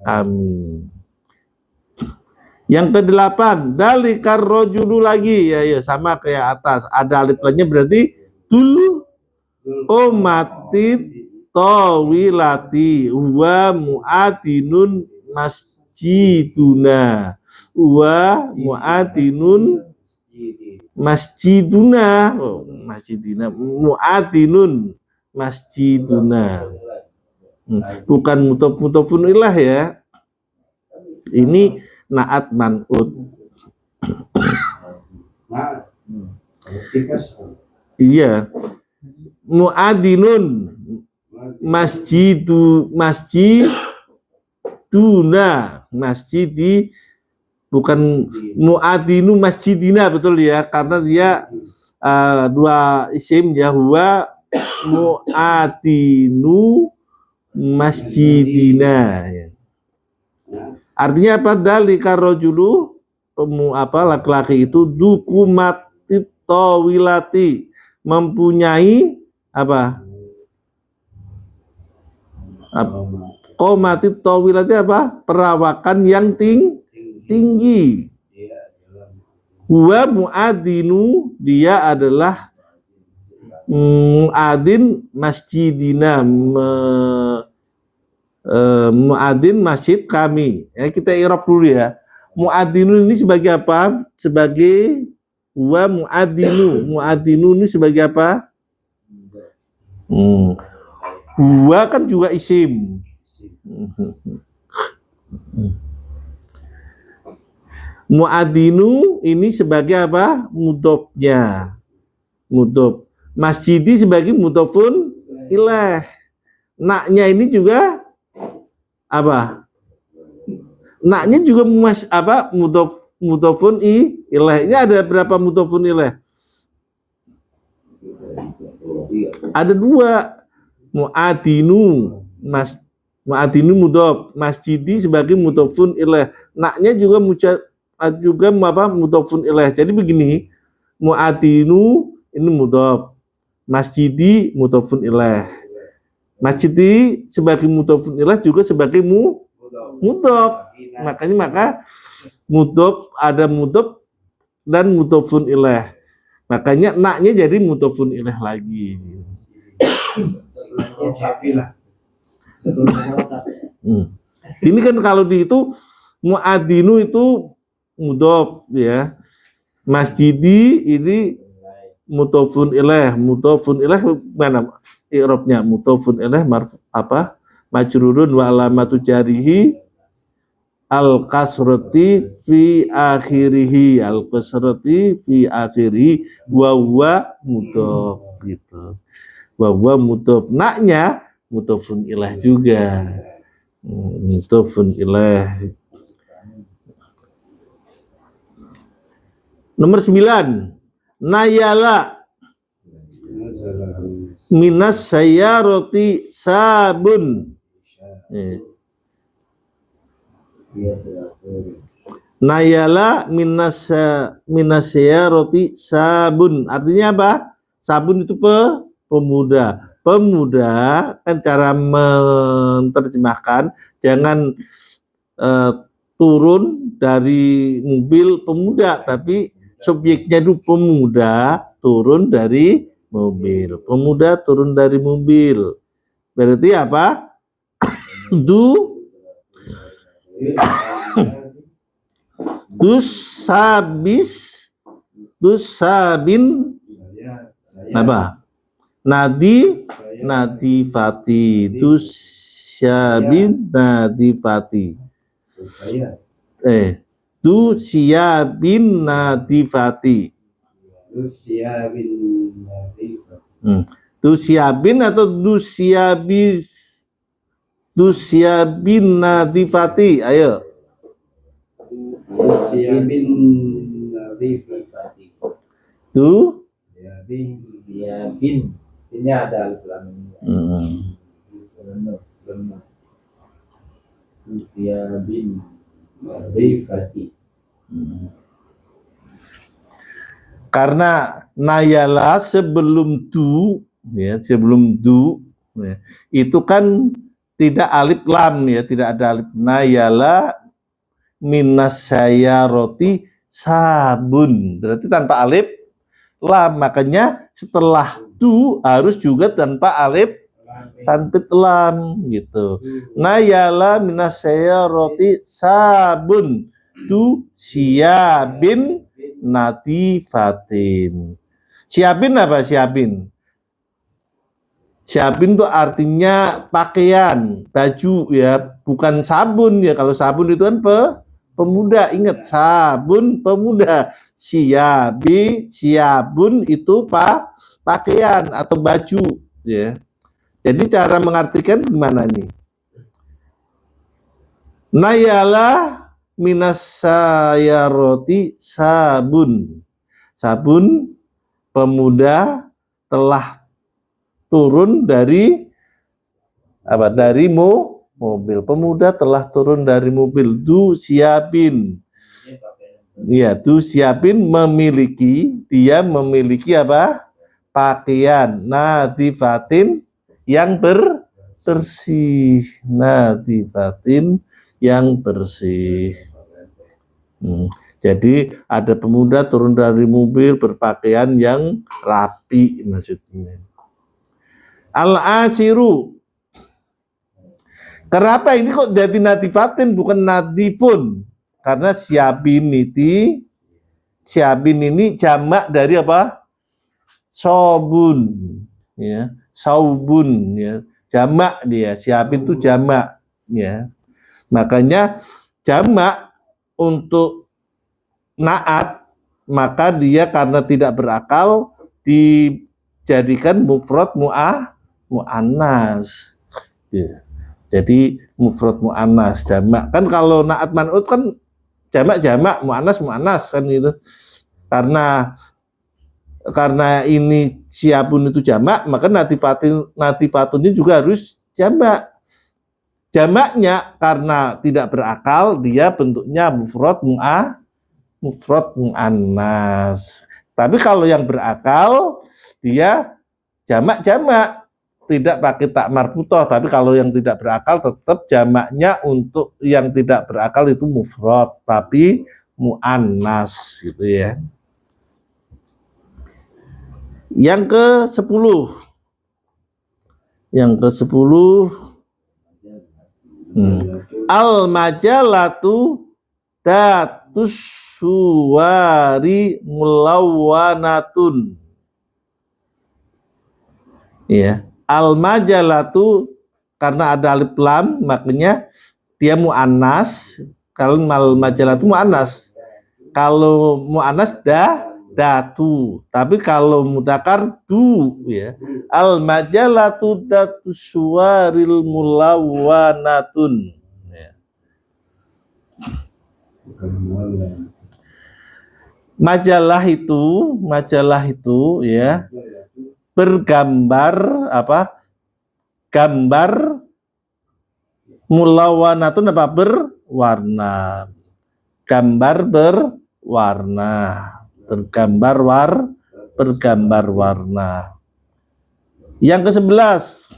kami. Yang kedelapan, dalikar rojulu lagi, ya sama kayak atas, ada alif lamnya berarti dul komatid tawilati wa mu'atinun masjiduna mu'atinun masjiduna. Bukan mutofun ilah ya, ini naat man'ut. Iya, mu'adinun masjiduna, masjidi, bukan mu'adinu masjidina, betul ya, karena dia dua isim ya, huwa mu'adinu masjidina ya. Artinya apa? Dalika rojulu, laki-laki itu dukumatit tawilati, mempunyai apa? Komatit tawilati apa? Perawakan yang tinggi. Huwa muadinu, dia adalah muadin masjidina, muadin masjid kami. Ya, kita i'rab dulu ya. Muadinu ini sebagai apa? Sebagai huwa muadinu. Muadinu ini sebagai apa? Huwa kan juga isim. Muadinu ini sebagai apa? Mudhofnya. Mudhof. Masjidi sebagai mudhofun ilaih. Naknya ini juga apa? Naknya juga mudhofun ilaih. Ini ada berapa mudhofun ilaih? Ada dua. Muadinu mudhof, masjidi sebagai mudhofun ilaih. Naknya juga mudhofun ilaih. Jadi begini, muadinu ini mudhof, masjidi mudhofun ilaih. Masjidi sebagai mudhofun ilaih juga sebagai mudhof. Maka mudhof, ada mudhof dan mudhofun ilaih. Makanya naknya jadi mudhofun ilaih lagi. Ini kan kalau di itu muadinu itu mudhof ya. Masjidi ini mudhofun ilaih. Mudhofun ilaih mana i'rabnya? Mudhofun ilaih majrurun wa alamatu jarihi al-kasrati fi akhirih, wa huwa mudhof gitu. Wa huwa mudhof. Naknya mudhofun ilaih juga. Mudhofun ilaih. Nomor 9. Nayala minas sayyarati sabun. Nayala minasya roti sabun. Artinya apa? Sabun itu pemuda. Pemuda kan cara menerjemahkan, jangan turun dari mobil pemuda, tapi subjeknya itu pemuda turun dari mobil. Pemuda turun dari mobil. Berarti apa? Dusabin apa? Nadifati. Dusyabin nadifati. Dusyabin nadifati. Dusyabin atau dusyabin nadifati. Ayo. Ini ada alif lam. Karena nayala sebelum du, ya, sebelum du, ya, itu kan tidak alif lam, ya, tidak ada alif. Nayala minasya roti sabun, berarti tanpa alif lam. Makanya setelah du harus juga tanpa alif tanpa lam gitu. Nayala minasya roti sabun du siabin natifatin. Siapin apa siapin? Siapin itu artinya pakaian, baju, ya, bukan sabun, ya. Kalau sabun itu kan pemuda, ingat, sabun pemuda. Siabun itu pakaian atau baju, ya. Jadi cara mengartikan gimana nih? Nayala minasya roti sabun. Sabun pemuda telah turun dari apa? Dari mobil. Pemuda telah turun dari mobil. Du siapin. Iya, du siapin memiliki, dia memiliki apa? Pakaian nadifatin yang bersih. Nadifatin yang bersih. Jadi ada pemuda turun dari mobil berpakaian yang rapi maksudnya. Al-asiru. Kenapa ini kok jadi nadifatin bukan nadifun? Karena siabin ini jamak dari apa? Sobun, ya, saubun, ya, jamak dia. Siabin itu jamak, ya. Makanya jamak untuk naat, maka dia karena tidak berakal dijadikan mufrad mu'annas. Ya. Jadi mufrad mu'annas jamak. Kan kalau naat man'ut kan jamak mu'annas kan gitu. Karena ini siapun itu jamak, maka natifatunnya juga harus jamak. Jamaknya karena tidak berakal, dia bentuknya mufrad mu'annas. Tapi kalau yang berakal, dia jamak tidak pakai tak marbutoh. Tapi kalau yang tidak berakal, tetap jamaknya untuk yang tidak berakal itu mufrad, tapi mu'annas gitu ya. Yang ke-10. Al-majalatu datus suwari mulawwanatun. Ya, al-majalatu karena ada alif lam makanya dia muannas. Kalau al-majalatu muannas. Kalau muannas datu. Tapi kalau mudzakkar du, ya. Al-majalatu datus suwaril mulawwanatun. Ya. Majalah itu ya bergambar apa? Gambar mulawwanatun apa? Berwarna. bergambar berwarna, bergambar warna. Yang ke-11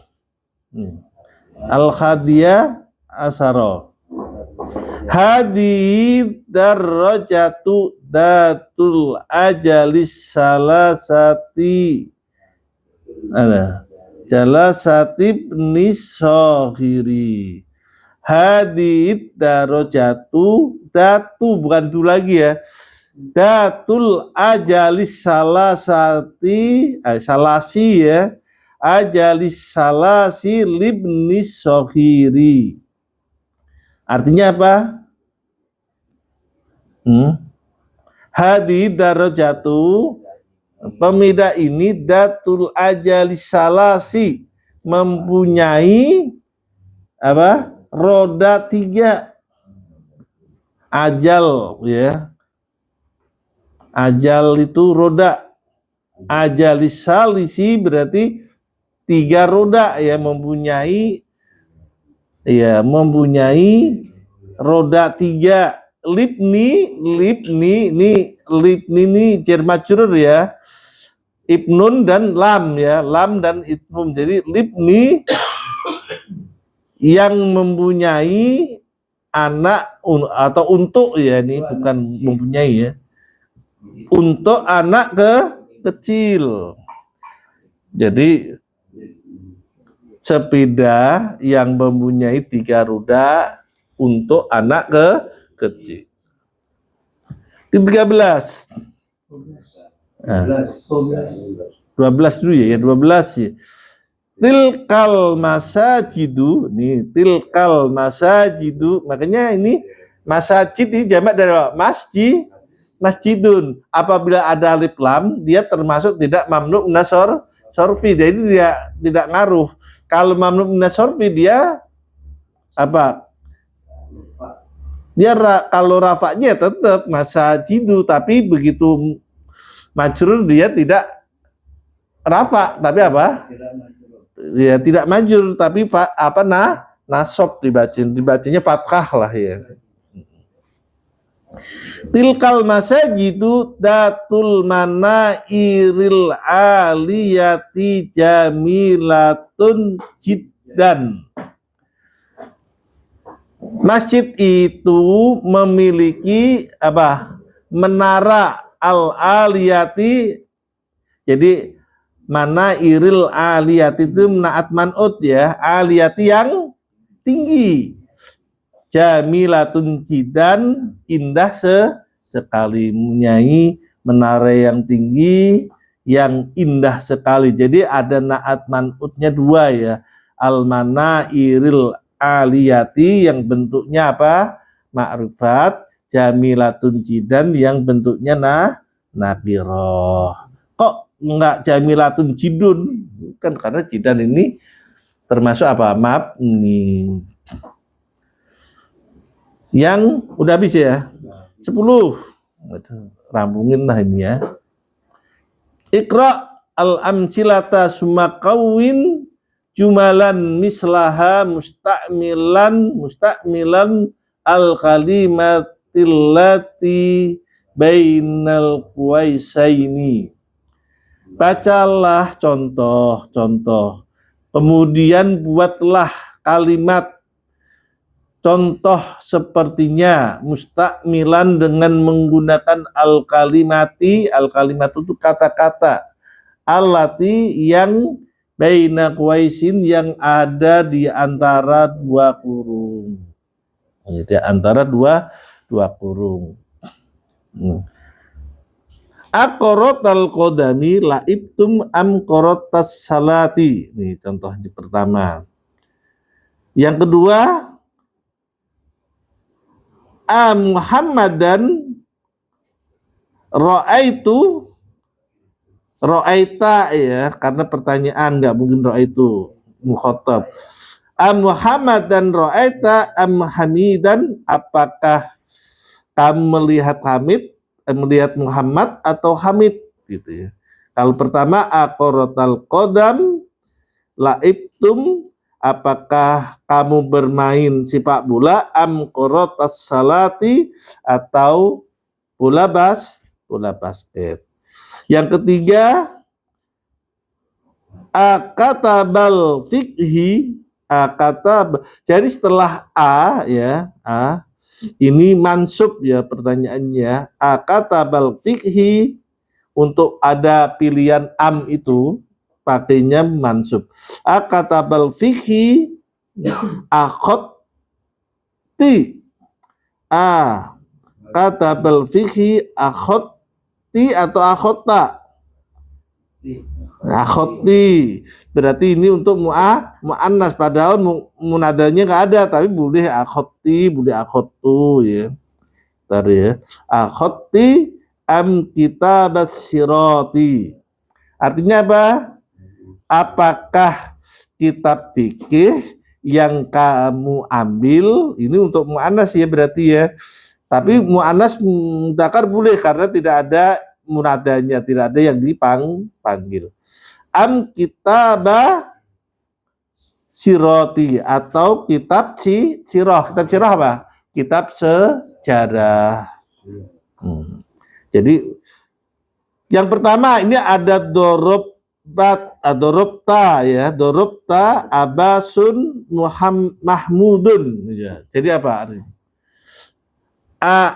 al-hadiyah asaro. Hadi darajatu datul ajalis salasati jalasatib nisohiri. Hadi darajatu, datu bukan tu lagi ya, datul ajalis salasati salasi ya, ajalis salasi libni sohiri. Artinya apa? Hadi darajatu, pemida ini datul ajalis salasi, mempunyai apa? Roda 3. Ajal ya. Ajal itu roda. Ajalis salisi berarti 3 roda ya, mempunyai roda 3. Libni ini jar majrur ya, ibnun dan lam ya, lam dan ibnun. Jadi libni yang mempunyai anak atau untuk ya, ini bukan mempunyai ya, untuk anak kecil. Jadi sepeda yang mempunyai 3 roda untuk anak kecil. 13. 12 dulu ya, 12 ya. Tilkal masajidu, nih tilkal masajidu, makanya ini masajid ini jamak dari masjidun. Apabila ada alif lam, dia termasuk tidak mamnu minas sorfi, jadi dia tidak ngaruh. Kalau mamnu minas sorfi dia apa? Dia kalau rafa'nya tetap masajidu, tapi begitu majrur dia tidak rafa, tapi apa? Ya tidak majrur, tapi apa nasab dibacanya fathah lah ya. Tilkal masajidu datul manairil aliyati jamilatun jiddan. Masjid itu memiliki apa? Menara al-aliyati. Jadi mana iril aliyati itu naat man'ut ya, aliyati yang tinggi. Jamilatun jidan, indah sekali, mempunyai menara yang tinggi, yang indah sekali. Jadi ada naat man'utnya 2 ya. Al-manairil aliyati yang bentuknya apa? Ma'rifat, jamilatun jidan yang bentuknya nakirah. Kok enggak jamilatun jidun? Kan karena jidan ini termasuk apa? Mabni. Yang udah habis ya? 10. Rampungin lah ini ya. Iqra al-amsilata sumakawin jumalan mislaha mustakmilan al-kalimatillati bainal kuwaisaini. Bacalah contoh-contoh. Kemudian buatlah kalimat contoh sepertinya mustakmilan dengan menggunakan al-kalimati. Al-kalimat itu kata-kata. Allati yang baina kuwaisin yang ada di antara 2 kurung. Jadi antara dua kurung. Aqratal qadami laibtum am qaratas salati. Ini contoh pertama. Yang kedua, Muhammadan ra'aita ya, karena pertanyaan enggak mungkin ra'aitu mukhatab. Muhammadan ra'aita am hamidan, apakah kamu melihat melihat Muhammad atau Hamid gitu ya. Kalau pertama aqratal qadam laibtum apakah kamu bermain sepak bola am qaratas salati atau bola basket. Yang ketiga, akatabal fikhi akatab. Jadi setelah a ya, ini mansub ya pertanyaannya. Akatabal fikhi, untuk ada pilihan am itu pakainya mansub. Akatabal fikhi akhoti. Katabal fikhi akhoti atau akhota. Akhoti berarti ini untuk mu'annas, padahal munadanya nggak ada, tapi boleh akhoti, boleh akhotu ya. Tadi ya, akhoti am kitabas sirati. Artinya apa? Apakah kitab fikih yang kamu ambil ini untuk mu'annas ya berarti ya. Tapi mu'annas mudzakkar boleh karena tidak ada munadanya, tidak ada yang dipanggil. Am kitabah siroti atau kitab sirah. Kitab sirah apa? Kitab sejarah. Jadi yang pertama ini ada dorobta ya, dorobta abasun mahmudun ya. Jadi apa artinya?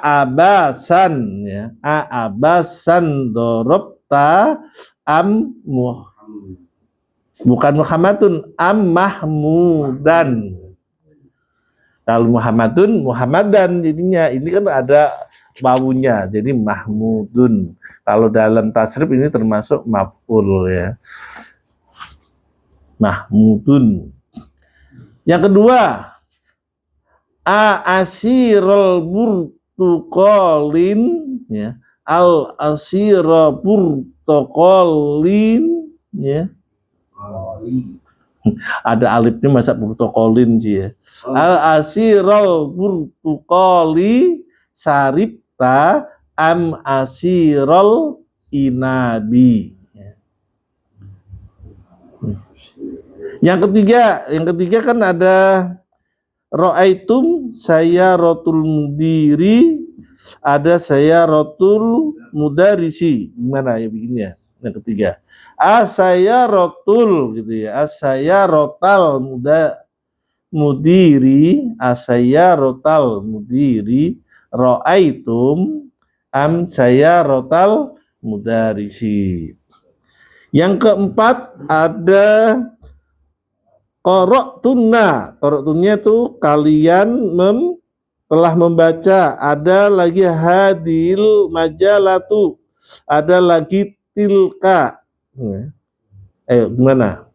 Abasan ya, abasan dorobta am bukan Muhammadun, am mahmudan. Kalau Muhammadun, Muhammadan jadinya. Ini kan ada wawunya, jadi mahmudun. Kalau dalam tasrif ini termasuk maf'ul ya, mahmudun. Yang kedua, asirul burtuqalin ya, al asira burtuqalin ya. Ada alifnya masa burtuqalin sih ya. Al asirul burtuqali saripta am asirul inabi. Yang ketiga kan ada ro'aitum saya rotul mudiri, ada saya rotul mudarisi. Gimana ya bikinnya? Yang ketiga, saya rotul gitu ya, saya rotal mudiri, saya rotal mudiri, ro'aitum am saya rotal mudarisi. Yang keempat ada qara'tunna. Qara'tunnya itu kalian telah membaca. Ada lagi hadil majalatu. Ada lagi tilka. Ayo gimana?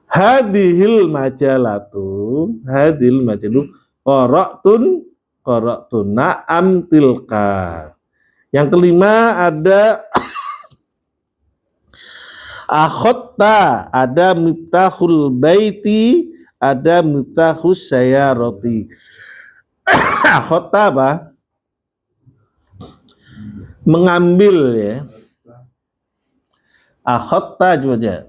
Hadil majalatu. Qara'tunna am tilka. Yang kelima ada akhotta, ada miftahul baiti, ada miftahus sayaroti. Akhotta apa? Mengambil ya. Akhotta coba aja.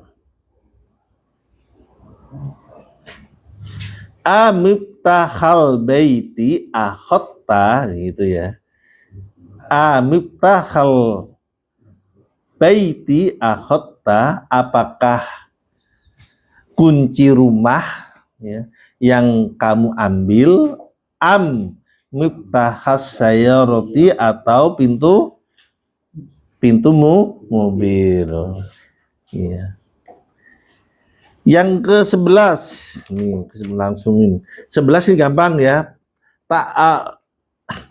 Miftahal baiti akhotta gitu ya. Miftahal baiti akhotta, apakah kunci rumah ya, yang kamu ambil, am miftahas sayaroti, atau pintumu mobil ya. Yang ke-11 nih, langsung ini 11 ini gampang ya.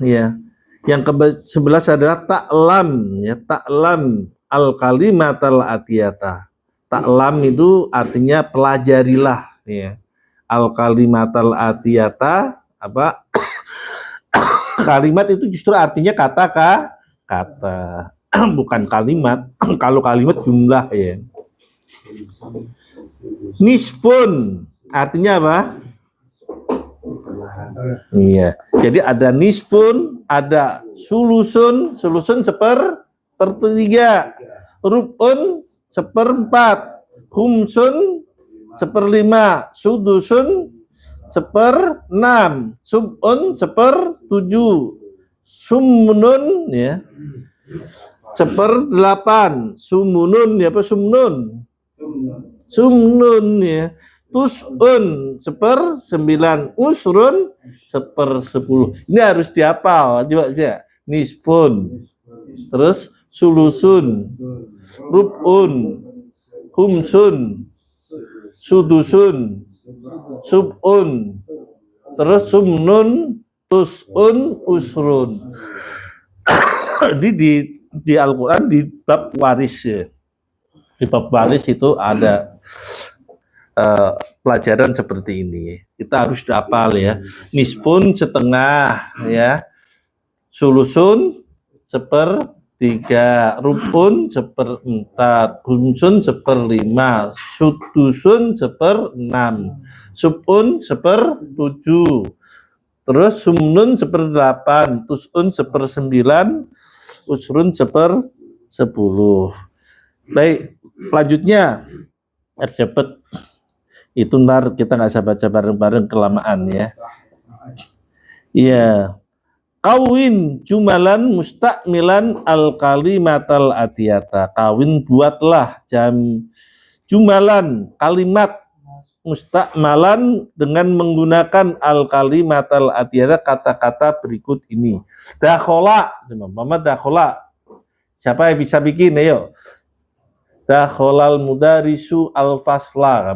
Ya. Yang ke-11 adalah ta'lam ya, ta'lam al kalimatal atiyata. Ta'lam itu artinya pelajarilah ya. Al kalimatal atiyata apa? Kalimat itu justru artinya kata bukan kalimat. Kalau kalimat jumlah ya. Nisfun artinya apa? Iya. Jadi ada nisfun, ada sulusun sepertiga, rubun seperempat, khumsun 1/5, sudusun 1/6, subun 1/7, sumnun ya 1/8, sumunun ya apa sumnun, sumnun ya, tusun 1/9, usrun 1/10. Ini harus dihafal. Coba ya, nisfun, terus sulusun, rubun, khumsun, sudusun, subun, terus sumnun, tusun, usrun. Ini di Al-Quran di bab waris ya. Di bab waris itu ada pelajaran seperti ini. Kita harus hafal ya. Nisfun setengah ya. Sulusun 1/3, rubun 1/4, khumsun 1/5, sudusun 1/6, subun 1/7, terus sumnun 1/8, tusun 1/9, usrun 1/10. Baik, selanjutnya cepet. Itu ntar kita nggak bisa baca bareng-bareng kelamaan ya. Iya. Kawin jumalan mustakmilan al kalimatal atiyata. Kawin buatlah jumalan kalimat mustakmalan dengan menggunakan al kalimatal atiyata, kata-kata berikut ini. Dakhola, Muhammad dakhola. Siapa yang bisa bikin? Ayo. Dakholal mudarisu al fasla.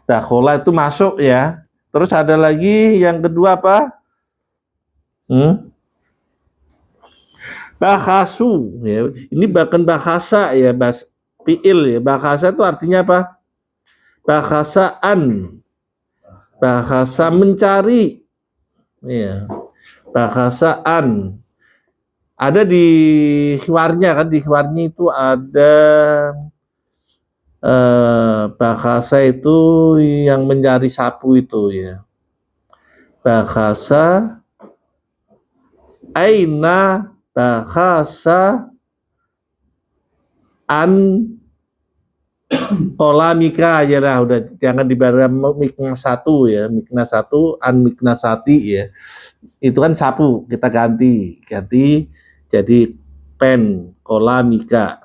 Dakhola itu masuk ya. Terus ada lagi yang kedua apa? Bahasu ya. Ini bahkan bahasa ya, fiil ya. Bahasa itu artinya apa? Bahasaan, bahasa mencari ya. Bahasaan ada di khiwarnya kan, di khiwarnya itu ada bahasa itu yang mencari sapu itu ya. Bahasa aina bahasa an kolamika ya lah, udah jangan dibarang mikna satu ya, mikna satu an mikna sati ya, itu kan sapu kita ganti jadi pen kolamika.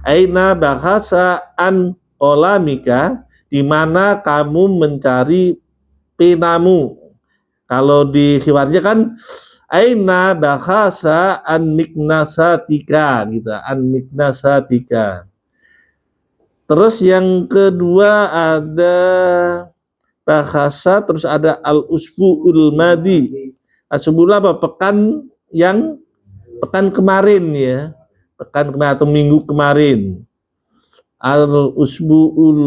Aina bahasa an kolamika, di mana kamu mencari penamu. Kalau di khiwarnya kan aina bahasa an miknasatika gitu, an miknasatika. Terus yang kedua ada bahasa, terus ada al usbu'ul madi. Asbul apa? Pekan kemarin ya. Pekan kemarin atau minggu kemarin. Al usbu'ul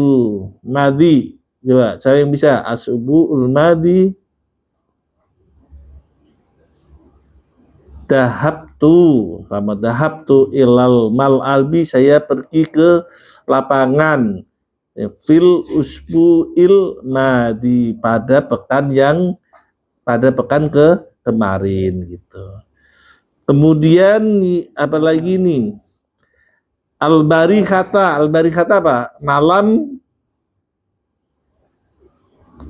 madi. Coba saya yang bisa asbu'ul madi. Dahabtu ilal mal'albi, saya pergi ke lapangan. Fil usbu'il madi, pada pekan kemarin gitu. Kemudian apa lagi nih? Al-barihata apa? Malam.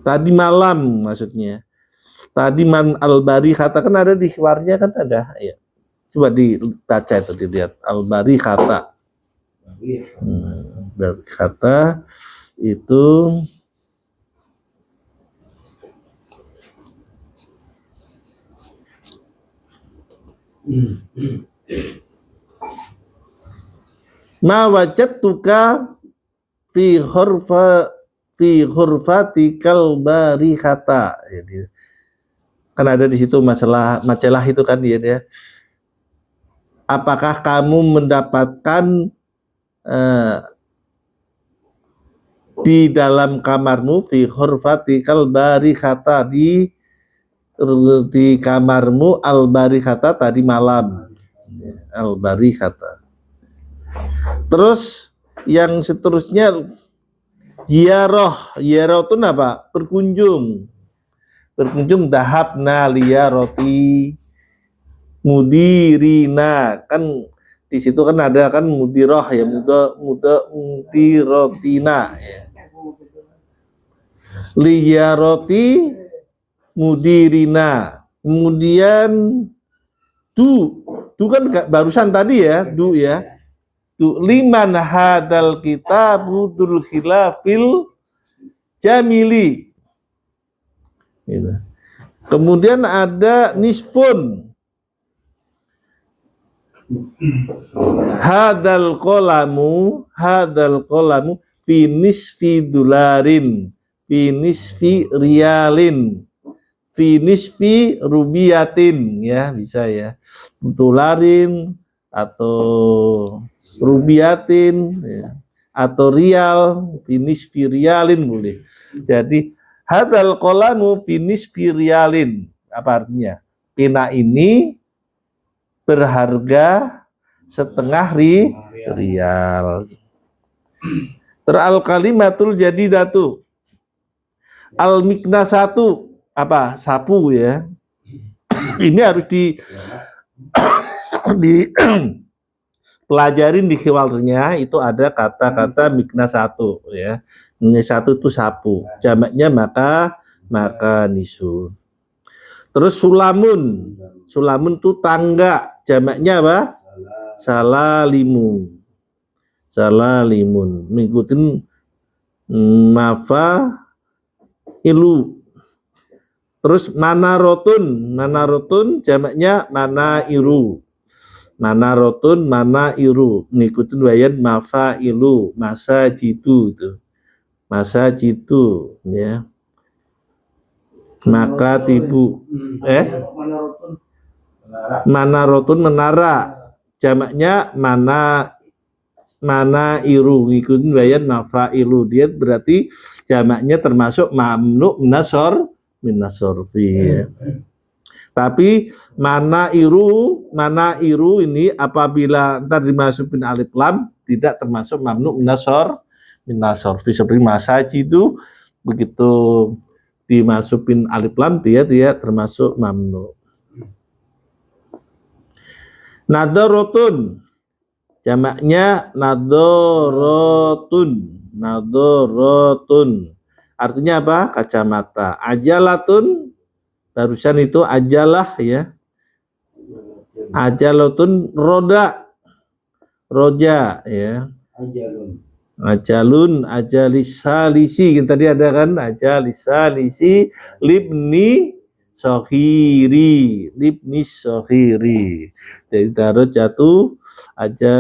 Tadi malam maksudnya. Tadi man al-barihata kan ada di khiwarnya kan ada ya. Coba dibaca itu, dilihat al-barihata. Barihata itu ma wajadtuka fi hurfatikal barihata. Jadi kan ada di situ masalah itu kan dia. Apakah kamu mendapatkan di dalam kamarmu fi hurfatikal barihata, di kamarmu al barihata tadi malam, al barihata. Terus yang seterusnya ziarah itu apa? Berkunjung dahabna liyaroti mudirina, kan di situ kan ada kan mudirah ya, mudirotina ya. liyaroti mudirina. Kemudian du kan barusan tadi ya, du ya. Du liman hadal kitabu dul khilafil jamili. Gitu. Kemudian ada nisfun. Hadal qolamu fi nisfi dolarin, fi nisfi rialin, fi nisfi rubiatin, ya bisa ya, dolarin atau rubiatin ya, atau rial, fi nisfi rialin boleh. Jadi hadal qolamu fi nisfi rialin, apa artinya? Pena ini berharga setengah rial. Al kalimatul jadidatu. Al miknasatu, apa? Sapu ya. Ini harus pelajarin di khiwalnya, itu ada kata-kata miknasatu ya. Miknasatu itu sapu. Jamaknya maka nisur. Terus sulamun. Sulamun itu tangga. Jamaknya apa? Salalimu. Salalimun. Mengikutin mafa ilu. Terus manarotun. Manarotun jamaknya manairu. Manarotun manairu. Mengikutin wayan mafa ilu. Masa jitu itu. Masa jitu ya. Maka tibu manarotun menara, jamaknya mana iru, ngikutin bayan mafailu, dia berarti jamaknya termasuk mamnu minasorfi ya. Tapi mana iru ini apabila ntar dimasukin alif lam tidak termasuk mamnu minasorfi, seperti masaji itu begitu dimasukin alif lam dia termasuk mamnu. Nadorotun jamaknya nadorotun artinya apa? Kacamata. Ajalatun barusan itu ajalah ya. Ajalatun roja ya. Ajalun ajalisalisi tadi ada kan, ajalisalisi libni sohiri. Jadi darot jatuh aja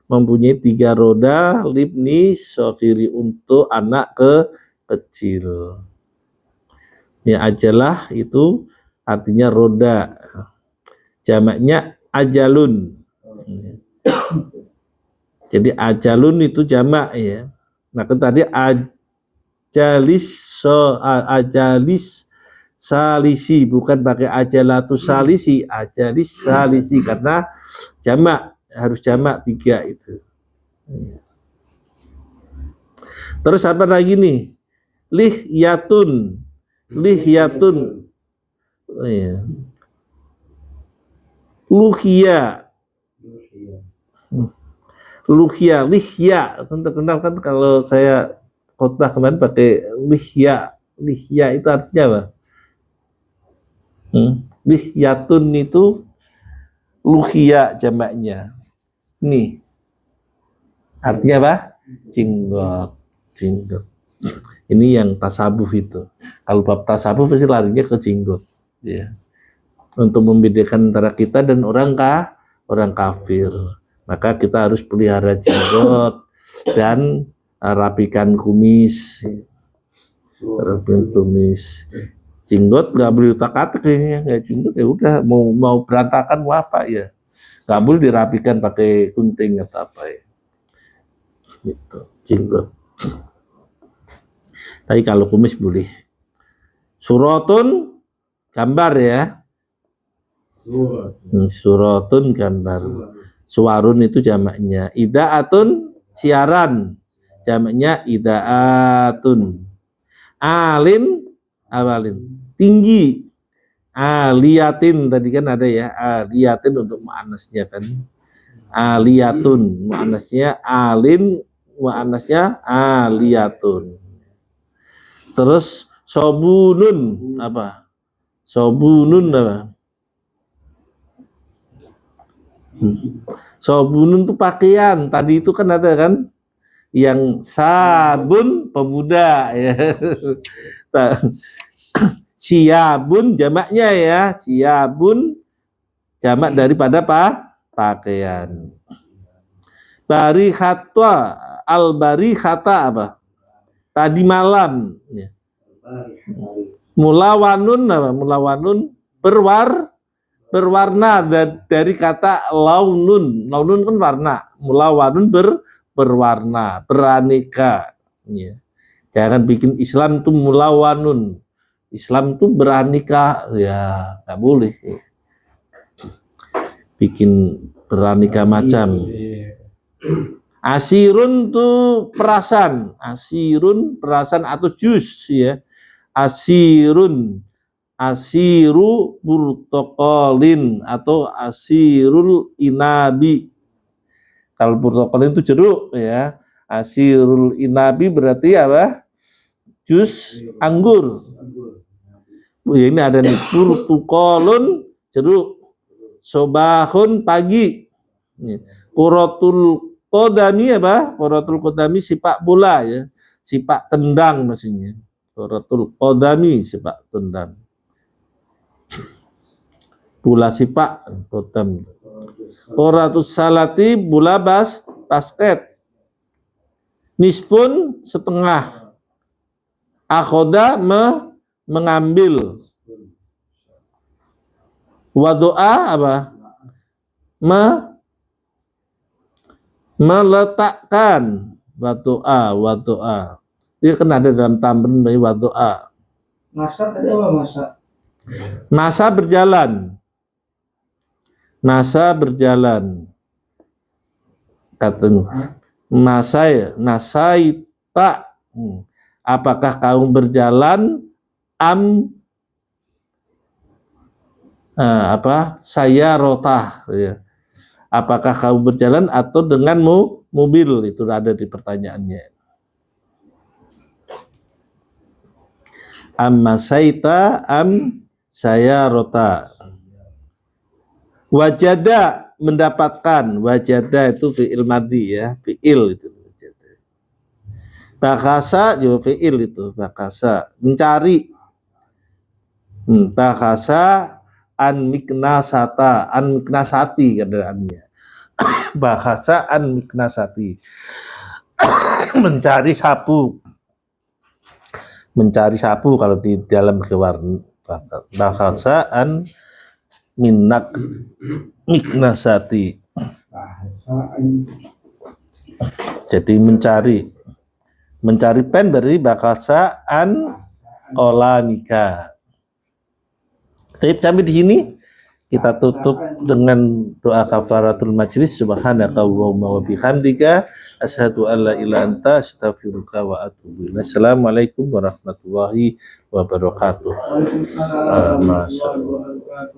mempunyai 3 roda, libni sohiri untuk anak kecil. Ya ajalah itu artinya roda. Jamaknya ajalun. Jadi ajalun itu jamak ya. Nah kan tadi ajalis salisi, bukan pakai ajalatus salisi, ajalis salisi karena jamak, harus jamak 3 itu. Terus apa lagi nih? Lihyatun. Oh, ya. Lihya, terkenal kan kalau saya khotbah kemarin pakai lihya itu artinya apa? Lihyatun itu luhya jamaknya. Nih artinya apa? Jenggot. Ini yang tasabuh itu. Kalau bab tasabuh pasti larinya ke jenggot ya. Untuk membedakan antara kita dan orang kafir, maka kita harus pelihara jenggot dan rapikan kumis. Jenggot nggak boleh utak-atik ya, nggak jenggot ya udah mau berantakan mau apa ya, nggak boleh dirapikan pakai gunting atau apa ya, gitu jenggot. Tapi kalau kumis boleh. Suratun gambar ya, suratun gambar. Suwarun itu jamaknya. Idaatun siaran, jamaknya idaatun. Alin awalin tinggi. Aliyatin tadi kan ada ya, aliyatin untuk muannasnya kan. Aliyatun muannasnya alin, muannasnya aliyatun. Terus sobunun apa? Sobunun apa? Sobunun itu pakaian. Tadi itu kan ada kan yang sabun pemuda ya. Siabun jamaknya ya. Siabun jamak daripada pakaian. Barikhatwa al-barikhata apa? Tadi malam ya. Mulawanun apa? Mulawanun berwarna dari kata launun. Launun kan warna. Mulawanun berwarna, beraneka. Ya. Jangan bikin Islam tuh mulawanun. Islam tuh beraneka, ya nggak boleh. Bikin beraneka macam. Asirun tuh perasan. Asirun perasan atau jus ya. Asirun. Asiru burtokolin atau asirul inabi. Kalau burtokolin itu jeruk ya. Asirul inabi berarti apa? Jus anggur. Ini ada nih burtokolun jeruk. Sobahun pagi. Quratul qodami apa? Quratul qodami sepak bola ya. Sepak tendang maksudnya. Quratul qodami sepak tendang. Bola sepak qodam. Quratus salati bola basket. Nisfun setengah. Akhoda mengambil. Wadoa apa? Meletakkan. Wadoa. Dia kan ada dalam tamrin dari wadoa. Masa tadi apa masa? Masa berjalan. Masa berjalan. Kata masa ya, nasaita. Apakah kamu berjalan saya rotah ya. Apakah kamu berjalan atau denganmu mobil? Itu ada di pertanyaannya. Masaita saya rota. Wajada mendapatkan. Wajada itu fi'il madhi ya, fi'il itu. Bakasa juga fi'il itu, bakasa mencari. Bakasa an miknasati keadaannya. Bahasa an miknasati. Mencari sapu. Mencari sapu kalau di dalam keluar. Bahasa an miknasati. Jadi mencari pen berarti bahasa an qalamika. Sampai di sini kita tutup dengan doa kafaratul majlis. Subhanaka wa bihamdika asyhadu an la ilaha illa anta astaghfiruka wa atubu ilaik. Assalamualaikum warahmatullahi wabarakatuh. Masyaallah.